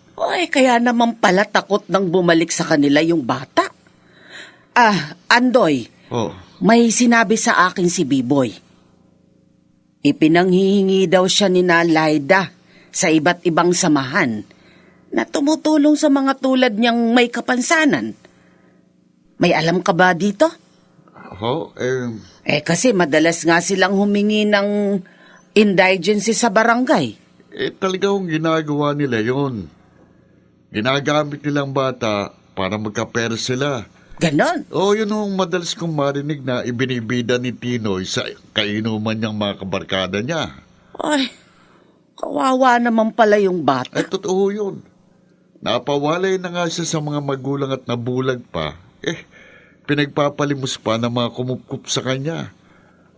Kaya naman pala takot nang bumalik sa kanila yung bata. Andoy, may sinabi sa akin si Biboy. Ipinanghihingi daw siya ni Laida sa iba't ibang samahan na tumutulong sa mga tulad niyang may kapansanan. May alam ka ba dito? Kasi madalas nga silang humingi ng indigency sa barangay. Talagang ginagawa nila yon. Ginagamit nilang bata para magkapera sila. Ganon? Yun ang madalas kong marinig na ibinibida ni Tinoy sa kainuman niyang mga kabarkada niya. Kawawa naman pala yung bata. Totoo yun. Napawalay na nga siya sa mga magulang at nabulag pa. Pinagpapalimos pa ng mga kumukup sa kanya.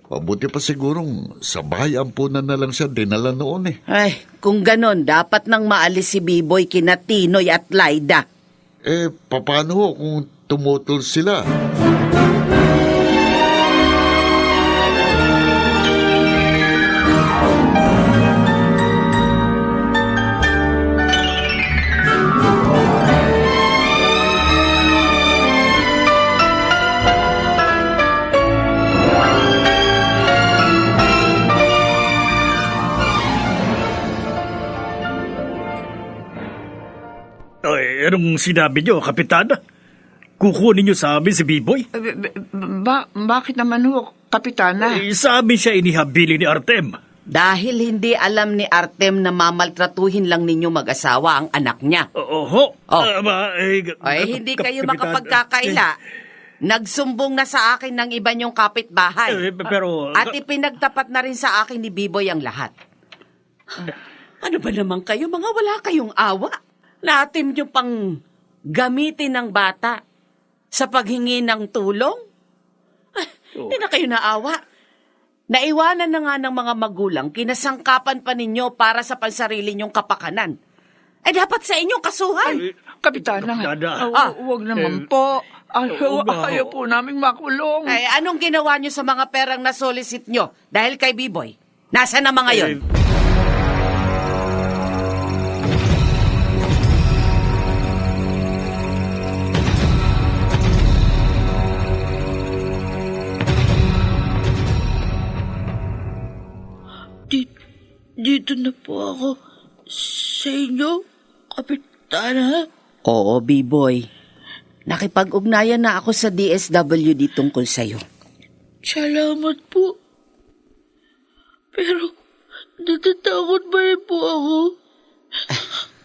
Mabuti pa sigurong sa bahay ampunan na lang siya dinala noon Kung ganon, dapat nang maalis si Biboy kina Tinoy at Laida. Paano ho kung tumutol sila? Anong sinabi niyo, Kapitana? Kukunin niyo sa amin si Biboy? Bakit naman ho, Kapitana? Sa amin siya inihabili ni Artem. Dahil hindi alam ni Artem na mamaltratuhin lang ninyo mag-asawa ang anak niya. Hindi kayo makapagkakaila. Nagsumbong na sa akin ng iba niyong kapitbahay. At ipinagtapat na rin sa akin ni Biboy ang lahat. Ano ba naman kayo, mga wala kayong awa? Natin niyo pang gamitin ng bata sa paghingi ng tulong? Hindi na kayo naawa. Naiwanan na nga ng mga magulang, kinasangkapan pa ninyo para sa pansarili niyong kapakanan. Dapat sa inyong kasuhan. Kapitana, huwag naman po. Ayaw po naming makulong. Anong ginawa niyo sa mga perang na-solicit niyo dahil kay Biboy? Nasaan na mga yon? Dito na po ako sa inyo, Kapitana. Oo, B-boy. Nakipag-ugnayan na ako sa DSWD tungkol sa'yo. Salamat po. Pero natatakot ba rin po ako?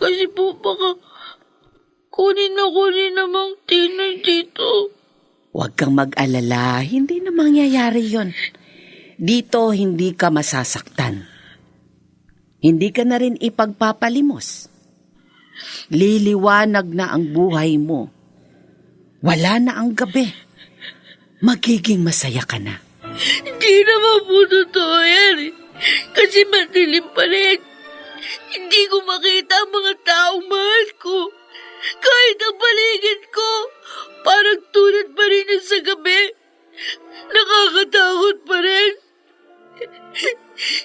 Kasi po baka kunin namang Tinoy dito. Huwag kang mag-alala. Hindi na mangyayari yon. Dito hindi ka masasaktan. Hindi ka na rin ipagpapalimos. Liliwanag na ang buhay mo. Wala na ang gabi. Magiging masaya ka na. Hindi naman po totoo yan eh. Kasi madilim pa rin. Hindi ko makita ang mga taong mahal ko. Kahit ang paligid ko, parang tulad pa rin yung sa gabi. Nakakatakot pa rin.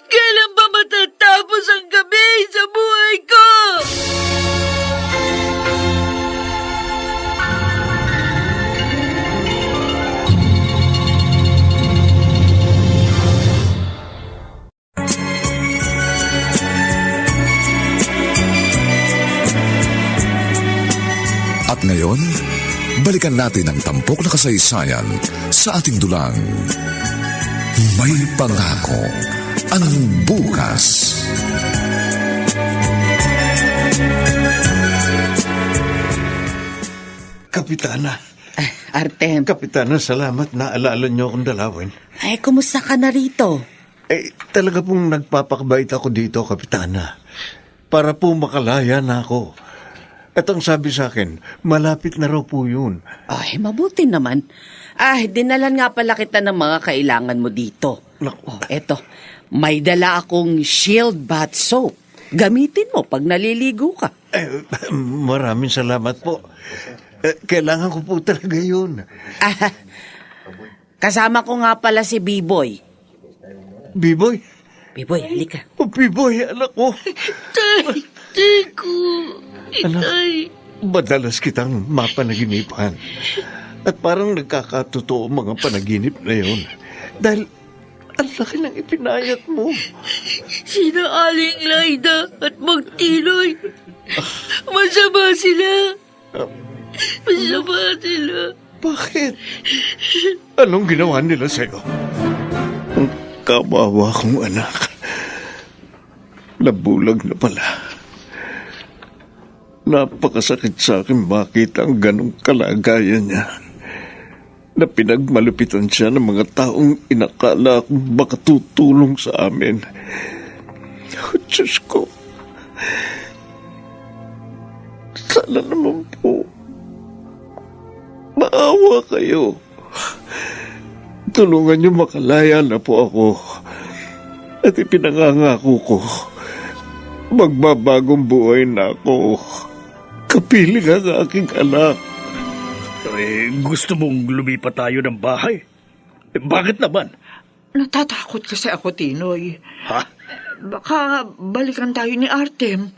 Kailan ba matatapos ang gabi sa buhay ko? At ngayon, balikan natin ang tampok na kasaysayan sa ating dulang. May pangako ang bukas. Kapitana. Artem, Kapitana, salamat na alala niyo akong dalawin. ay kumusta ka na rito? Talaga pong nagpapakabait ako dito, Kapitana. Para po makalaya na ako. At ang sabi sa akin, malapit na raw po yun. Ay, mabuti naman. Dinalan nga pala kita ng mga kailangan mo dito. Naku. Eto, may dala akong Shield Bath Soap. Gamitin mo pag naliligo ka. Maraming salamat po. Kailangan ko po talaga yun. Kasama ko nga pala si B-Boy. Biboy? B-Boy, halika. Biboy, anak ko. Tay ko. Itay. Madalas kitang mapanaginipan. At parang nagkakatotoo mga panaginip na yun. Dahil ang laki ng ipinayat mo. Sina Aling Laida at Magtiloy. Masama sila. Masama sila. Bakit? Anong ginawa nila sa'yo? Ang kawawa kong anak. Nabulag na pala. Napakasakit sa akin makita ang ganong kalagayan niya. Na pinagmalupitan siya ng mga taong inakala kong baka tutulong sa amin. Oh, Diyos ko. Sana naman po maawa kayo. Tulungan niyo makalaya na po ako. At ipinangangako ko, magbabagong buhay na ako. Kapiling ang aking anak. Gusto mong lumipat tayo ng bahay? Bakit naman? Natatakot kasi ako, Tinoy. Ha? Baka balikan tayo ni Artem.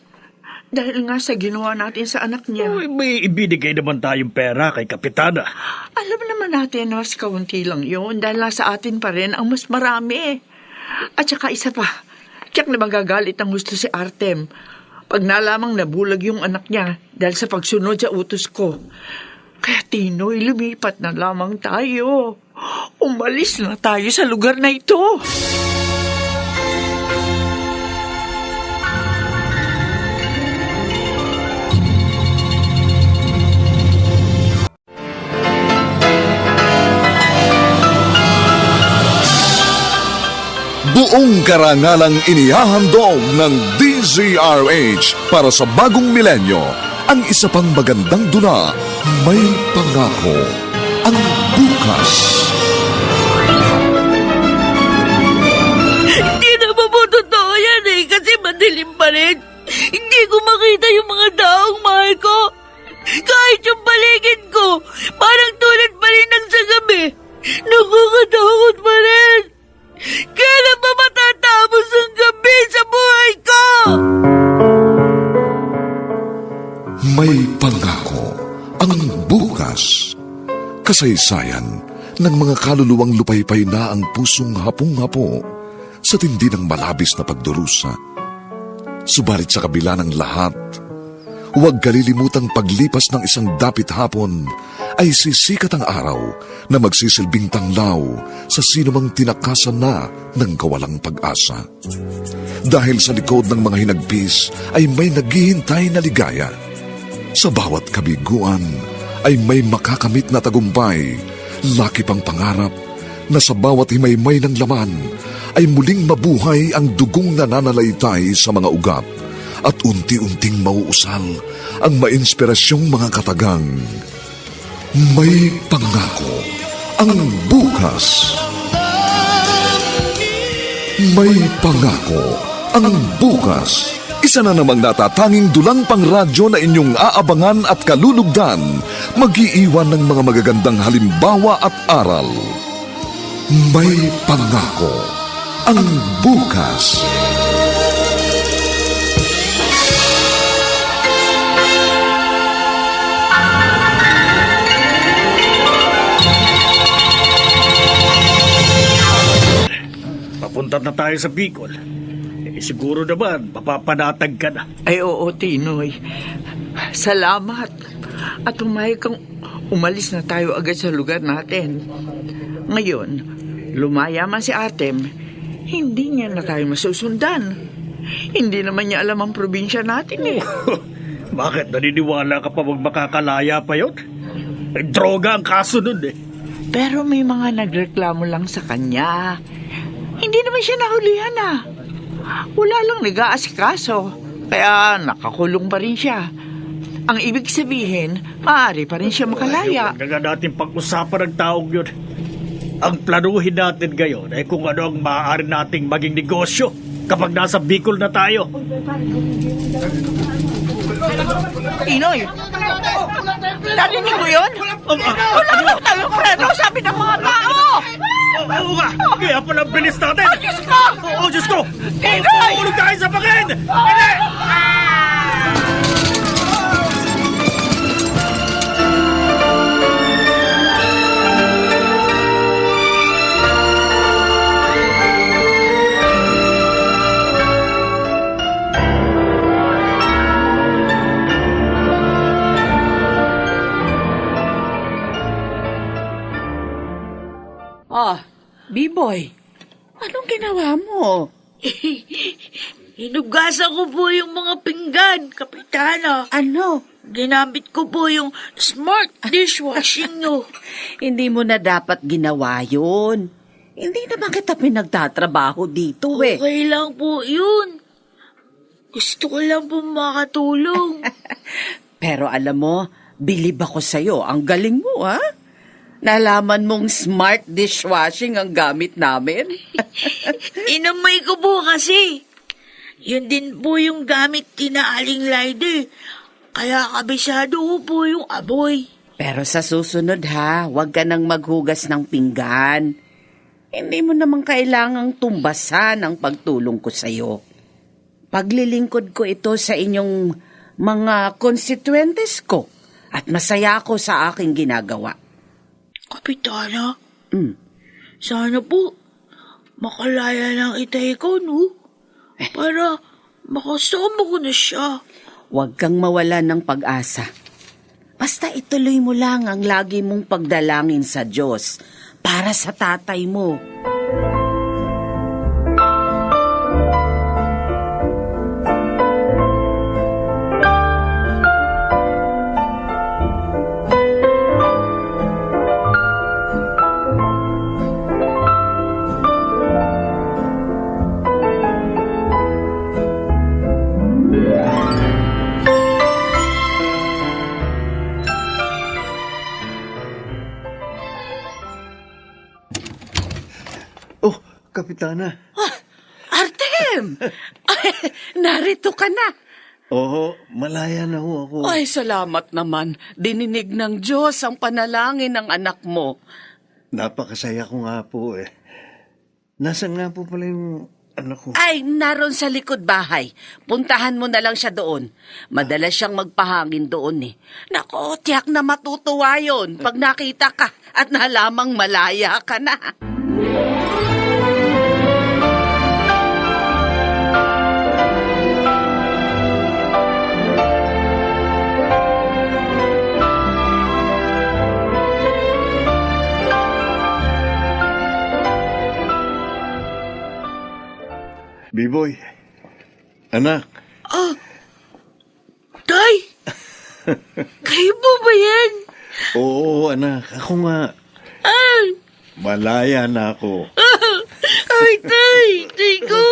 Dahil nga sa ginawa natin sa anak niya. May ibinigay naman tayong pera kay Kapitana. Alam naman natin na mas kaunti lang yun dahil nasa atin pa rin ang mas marami. At saka isa pa, tiyak na magagalit ang gusto si Artem pag nalamang nabulag yung anak niya dahil sa pagsunod sa utos ko. Kaya Tinoy, lumipat na lamang tayo. Umalis na tayo sa lugar na ito. Buong karangalang inihahandog ng DZRH para sa bagong milenyo, ang isa pang magandang dula, May Pangako ang Bukas. Hindi naman po totoo yan eh. Kasi madilim pa rin. Hindi ko makita yung mga taong mahal ko. Kahit yung paligid ko, parang tulad pa rin ng sa gabi. Nakakatakot pa rin. Kailan ba matatapos ang gabi sa buhay ko? May Pangako ang Bukas. Kasaysayan ng mga kaluluwang lupaypay na ang pusong hapong-hapo sa tindi ng malabis na pagdurusa. Subalit sa kabila ng lahat, huwag kalilimutang paglipas ng isang dapit hapon ay sisikat ang araw na magsisilbing tanglaw sa sinumang tinakasan na ng kawalang pag-asa. Dahil sa likod ng mga hinagpis ay may naghihintay na ligaya. Sa bawat kabiguan ay may makakamit na tagumpay, laki pang pangarap, na sa bawat himaymay ng laman ay muling mabuhay ang dugong nananalaytay sa mga ugat at unti-unting mauusal ang mainspirasyong mga katagang. May pangako ang bukas. May pangako ang bukas. Isa na namang natatanging dulang pangradyo na inyong aabangan at kalulugdan, mag-iiwan ng mga magagandang halimbawa at aral. May pangako ang bukas. Papunta na tayo sa Bicol. Siguro naman, mapapanatag ka na. Ay oo, Tinoy. Salamat. At umayag kang umalis na tayo agad sa lugar natin. Ngayon, lumaya man si Artem, hindi niya na tayo masusundan. Hindi naman niya alam ang probinsya natin eh. Bakit naniniwala ka pa makakalaya pa yun? Droga ang kaso nun eh. Pero may mga nagreklamo lang sa kanya. Hindi naman siya nahulihan ah. Wala lang nag-aasikaso. Kaya nakakulong pa rin siya. Ang ibig sabihin, maaari pa rin siya makalaya. Huwag na natin pag-usapan ng taong yun. Ang planuhin natin ngayon ay kung ano ang maaari nating maging negosyo kapag nasa Bicol na tayo. Inoy! Narinig mo yun? Wala lang tayong preno, sabi ng mga tao! Oo nga! Kaya pala bilis natin! Diyos ko! Oo, Diyos ko! Inoy! Tulog tayo sa pangin! Hindi! B-boy, anong ginawa mo? Hinugasan ko po yung mga pinggan, Kapitana. Ano? Ginamit ko po yung smart dishwashing nyo. Hindi mo na dapat ginawa yun. Hindi naman kita pinagtatrabaho dito eh. Okay lang po yun. Gusto ko lang po makatulong. Pero alam mo, bilib ako sa'yo. Ang galing mo, ha? Nalaman mong smart dishwashing ang gamit namin? Inamoy ko po kasi. Yun din po yung gamit kina Aling Lайды. Kaya kabisado ko po yung amoy. Pero sa susunod ha, huwag ka nang maghugas ng pinggan. Hindi mo naman kailangang tumbasan ang pagtulong ko sa'yo. Paglilingkod ko ito sa inyong mga constituentes ko at masaya ako sa aking ginagawa. Kapitana, sana po makalaya ng itay ko, no? Para makasama ko na siya. Huwag kang mawala ng pag-asa. Basta ituloy mo lang ang lagi mong pagdalangin sa Diyos para sa tatay mo. Kapitana. Artem! Ay, narito ka na. Oo, malaya na ho ako. Ay, salamat naman. Dininig ng Diyos ang panalangin ng anak mo. Napakasaya ko nga po eh. Nasaan nga po pala yung anak ko? Ay, naroon sa likod bahay. Puntahan mo na lang siya doon. Madalas siyang magpahangin doon eh. Nako, tiyak na matutuwa yun pag nakita ka at nalamang malaya ka na. B-boy, anak. Tay! Kayo po ba yan? Oo, anak. Ako nga. Malaya na ako. Ay, tay! Tay ko!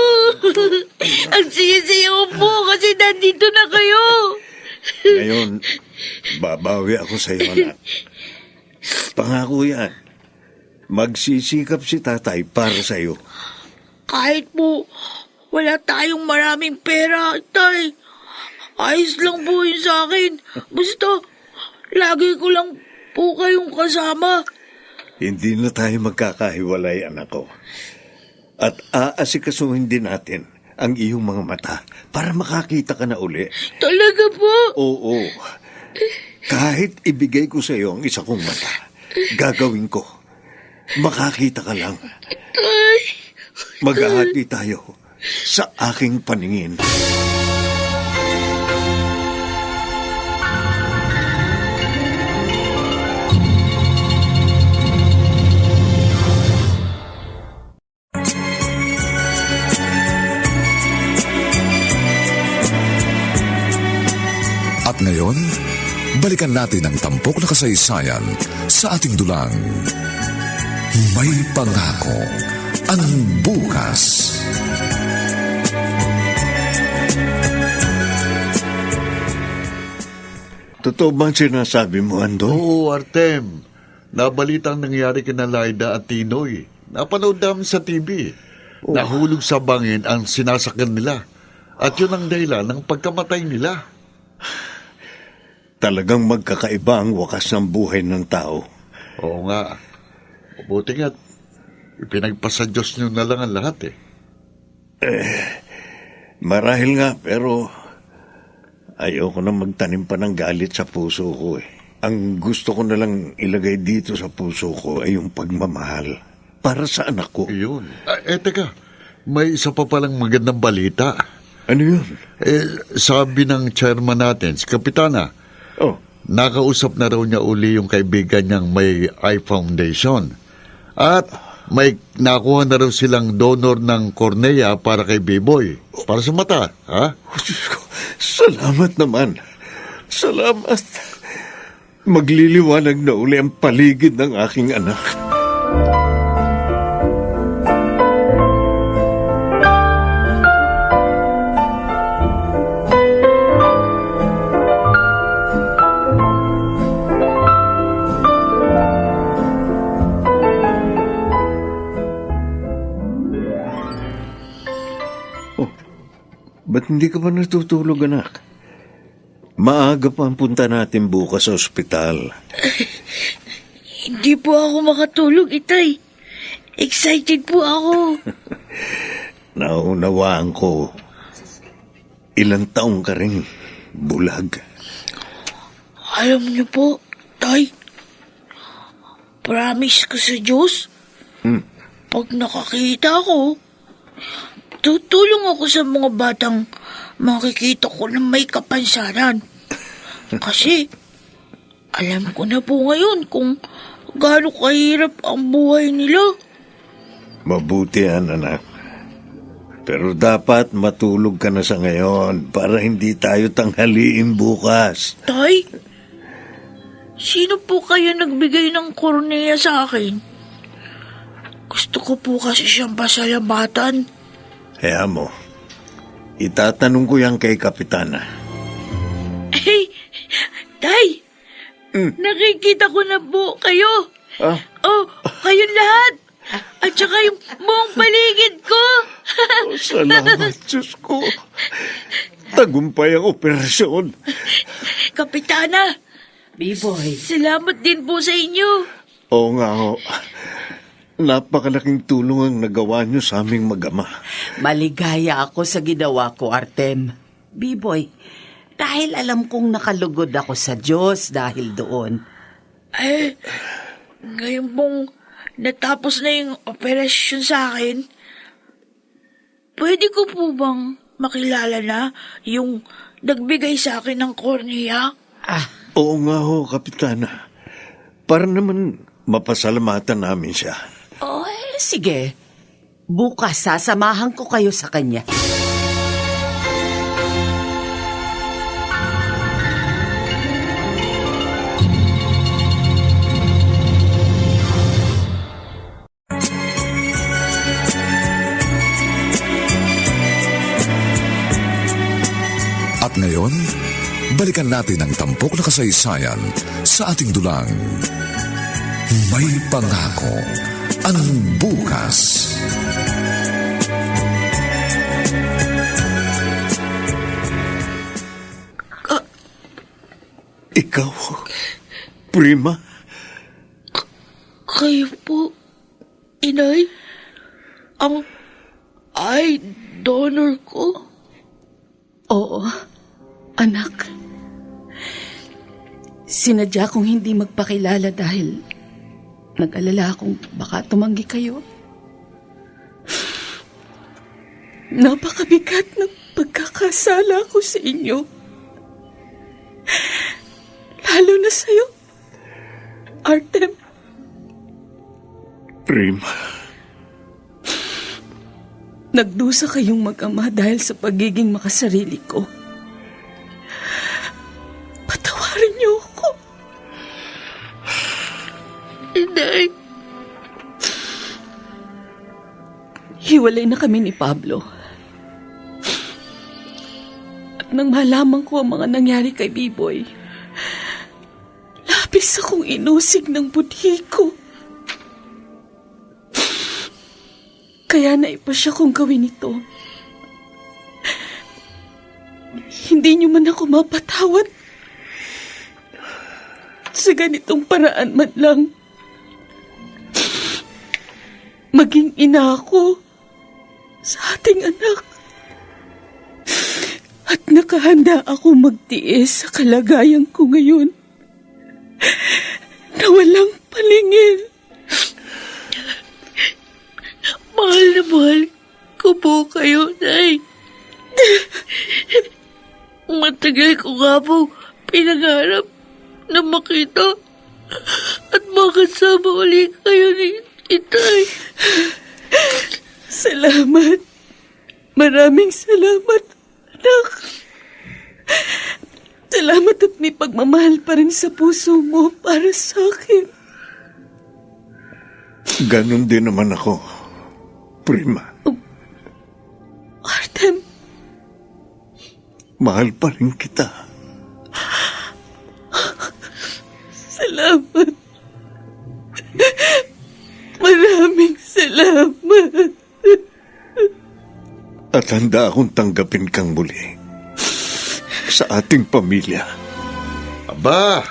Ang siya-siya ko po kasi nandito na kayo. Ngayon, babawi ako sa iyo, anak. Pangako yan. Magsisikap si tatay para sa iyo. Kahit po wala tayong maraming pera, tay. Ayos lang po yun sa akin. Basta, lagi ko lang po kayong kasama. Hindi na tayo magkakahiwalay, anak ko. At aasikasuhin din natin ang iyong mga mata para makakita ka na uli. Talaga po? Oo. Kahit ibigay ko sa iyo ang isa kong mata, gagawin ko. Makakita ka lang. Tay. Maghahati tayo sa aking paningin. At ngayon, balikan natin ang tampok na kasaysayan sa ating dulang. May pangako ang bukas. Totoo bang sinasabi mo, Andoy? Oo, Artem. Nabalitang nangyari kina Laida at Tinoy. Napanood namin sa TV. Nahulog sa bangin ang sinasakyan nila. At yun ang dahilan ng pagkamatay nila. Talagang magkakaiba ang wakas ng buhay ng tao. Oo nga. Buti nga, ipinagpasa Diyos nyo na lang ang lahat eh. Marahil nga, pero ayoko na magtanim pa ng galit sa puso ko eh. Ang gusto ko na lang ilagay dito sa puso ko ay yung pagmamahal para sa anak ko. Yun. Teka, may isa pa palang magandang balita. Ano yun? Sabi ng chairman natin, si Kapitana, nakausap na raw niya uli yung kaibigan niyang may Eye Foundation. At may nakuha na raw silang donor ng cornea para kay B-Boy. Para sa mata, ha? Salamat naman. Salamat. Magliliwanag na uli ang paligid ng aking anak. Ba't hindi ka pa natutulog, anak? Maaga pa ang punta natin bukas sa ospital. Hindi po ako makatulog, itay. Excited po ako. Naunawaan ko. Ilang taong ka rin bulag. Alam niyo po, tay, promise ko sa Diyos, pag nakakita ko, tutulong ako sa mga batang makikita ko na may kapansanan. Kasi, alam ko na po ngayon kung gaano kahirap ang buhay nila. Mabuti yan, anak. Pero dapat matulog ka na sa ngayon para hindi tayo tanghaliin bukas. Tay, sino po kaya nagbigay ng kornea sa akin? Gusto ko po kasi siyang pasalamatan. Kaya mo, itatanong ko yan kay Kapitana. Hey, tay, nakikita ko na po kayo. Oh, kayong lahat. At saka yung buong paligid ko. Salamat, Diyos ko. Tagumpay ang operasyon. Kapitana, B-Boy. salamat din po sa inyo. Oo nga ho. Napakalaking tulong ang nagawa niyo sa aming mag-ama. Maligaya ako sa ginawa ko, Artem. B-Boy, dahil alam kong nakalugod ako sa Diyos dahil doon. Ngayon pong natapos na yung operasyon sa akin, pwede ko po bang makilala na yung nagbigay sa akin ng kornea? Oo nga ho, Kapitana. Para naman mapasalamatan namin siya. Sige. Bukas sasamahan ko kayo sa kanya. ngayon, balikan natin ang tampok na kasaysayan sa ating dulang. May pangako ang bukas. Ikaw, Prima? Kayo po, inay? Ang eye donor ko? Oo, anak. Sinadya kong hindi magpakilala dahil nag-alala akong baka tumanggi kayo. Napakabigat ng pagkakasala ko sa inyo. Lalo na sa'yo, Artem. Prima. Nagdusa kayong mag-ama dahil sa pagiging makasarili ko. Patawarin niyo ako. Inay. Hiwalay na kami ni Pablo. At nang malaman ko ang mga nangyari kay Biboy, labis akong inusig ng budhi ko. Kaya naipasya kong gawin ito. Hindi niyo man ako mapatawad. Sa ganitong paraan man lang. Maging ina ako sa ating anak. At nakahanda ako magtiis sa kalagayan ko ngayon. Na walang palingin. Mahal na mahal ko po kayo, Nay. Matagal ko nga po pinangarap na makita at makasama ulit kayo ni Itay. Salamat. Maraming salamat, anak. Salamat at may pagmamahal pa rin sa puso mo para sa akin. Ganon din naman ako, Prima. Artem. Mahal pa rin kita. Salamat. Maraming salamat. At handa akong tanggapin kang muli sa ating pamilya. Aba,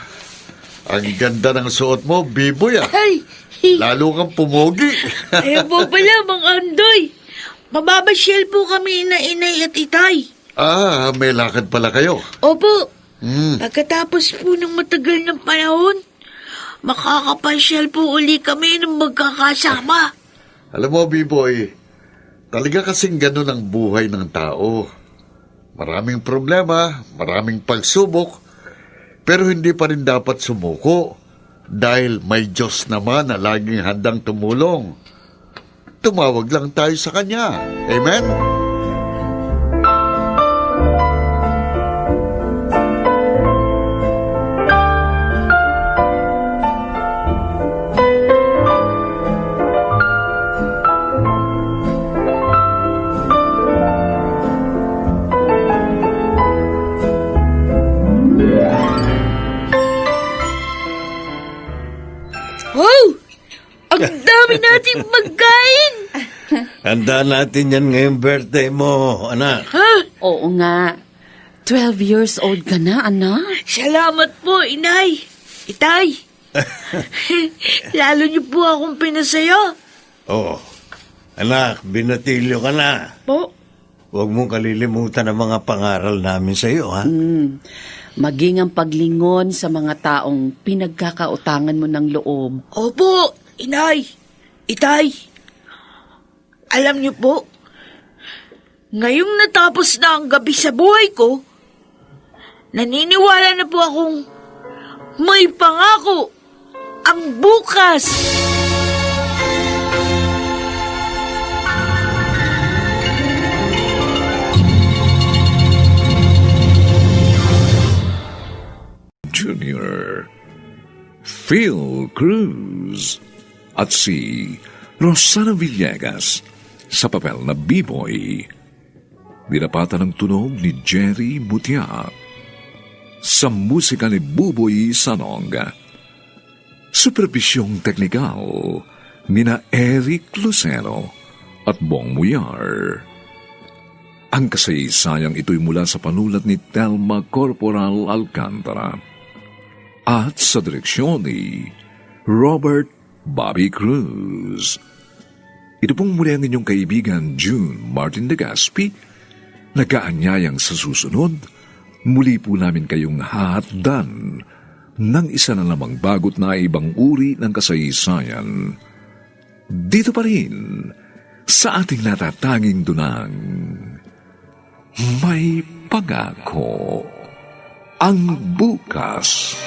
ang ganda ng suot mo, Biboy ah. Ay! Lalo kang pumogi. Ayaw po pala, Mang Andoy. Mababasyel po kami na inay at itay. Ah, may lakad pala kayo. Opo. Pagkatapos po ng matagal ng panahon, makakapasyal po uli kami ng magkakasama. Alam mo, Biboy, talaga kasing ganun ang buhay ng tao. Maraming problema, maraming pagsubok, pero hindi pa rin dapat sumuko dahil may Diyos naman na laging handang tumulong. Tumawag lang tayo sa Kanya. Amen? Wow! Ang dami nating pagkain! Handa natin yan ngayong birthday mo, anak. Ha? Oo nga. 12 years old ka na, anak. Salamat po, inay. Itay. Lalo niyo po akong pinasaya. Oo. Anak, binatilyo ka na. Po? Huwag mong kalilimutan ang mga pangaral namin sa iyo, ha? Maging ang paglingon sa mga taong pinagkakautangan mo ng loob. Opo, inay. Itay. Alam niyo po, ngayong natapos na ang gabi sa buhay ko, naniniwala na po akong may pangako ang bukas. Jr., Phil Cruz, at si Rosana Villegas sa papel na B-Boy. Dinapatan ng tunog ni Jerry Mutia. Sa musika ni Buboy Sanong. Supervisyong teknikal nina Eric Lucero at Bong Muyar. Ang kasaysayang ito'y mula sa panulat ni Telma Corporal Alcantara at sa direksyon ni Robert Bobby Cruz. Ito pong muli ang inyong kaibigan June Martin de Gaspi, nagkaanyayang sa susunod, muli po namin kayong hahatdan ng isa na namang bagot na ibang uri ng kasaysayan. Dito pa rin, sa ating natatanging dunang, may pangako ang bukas.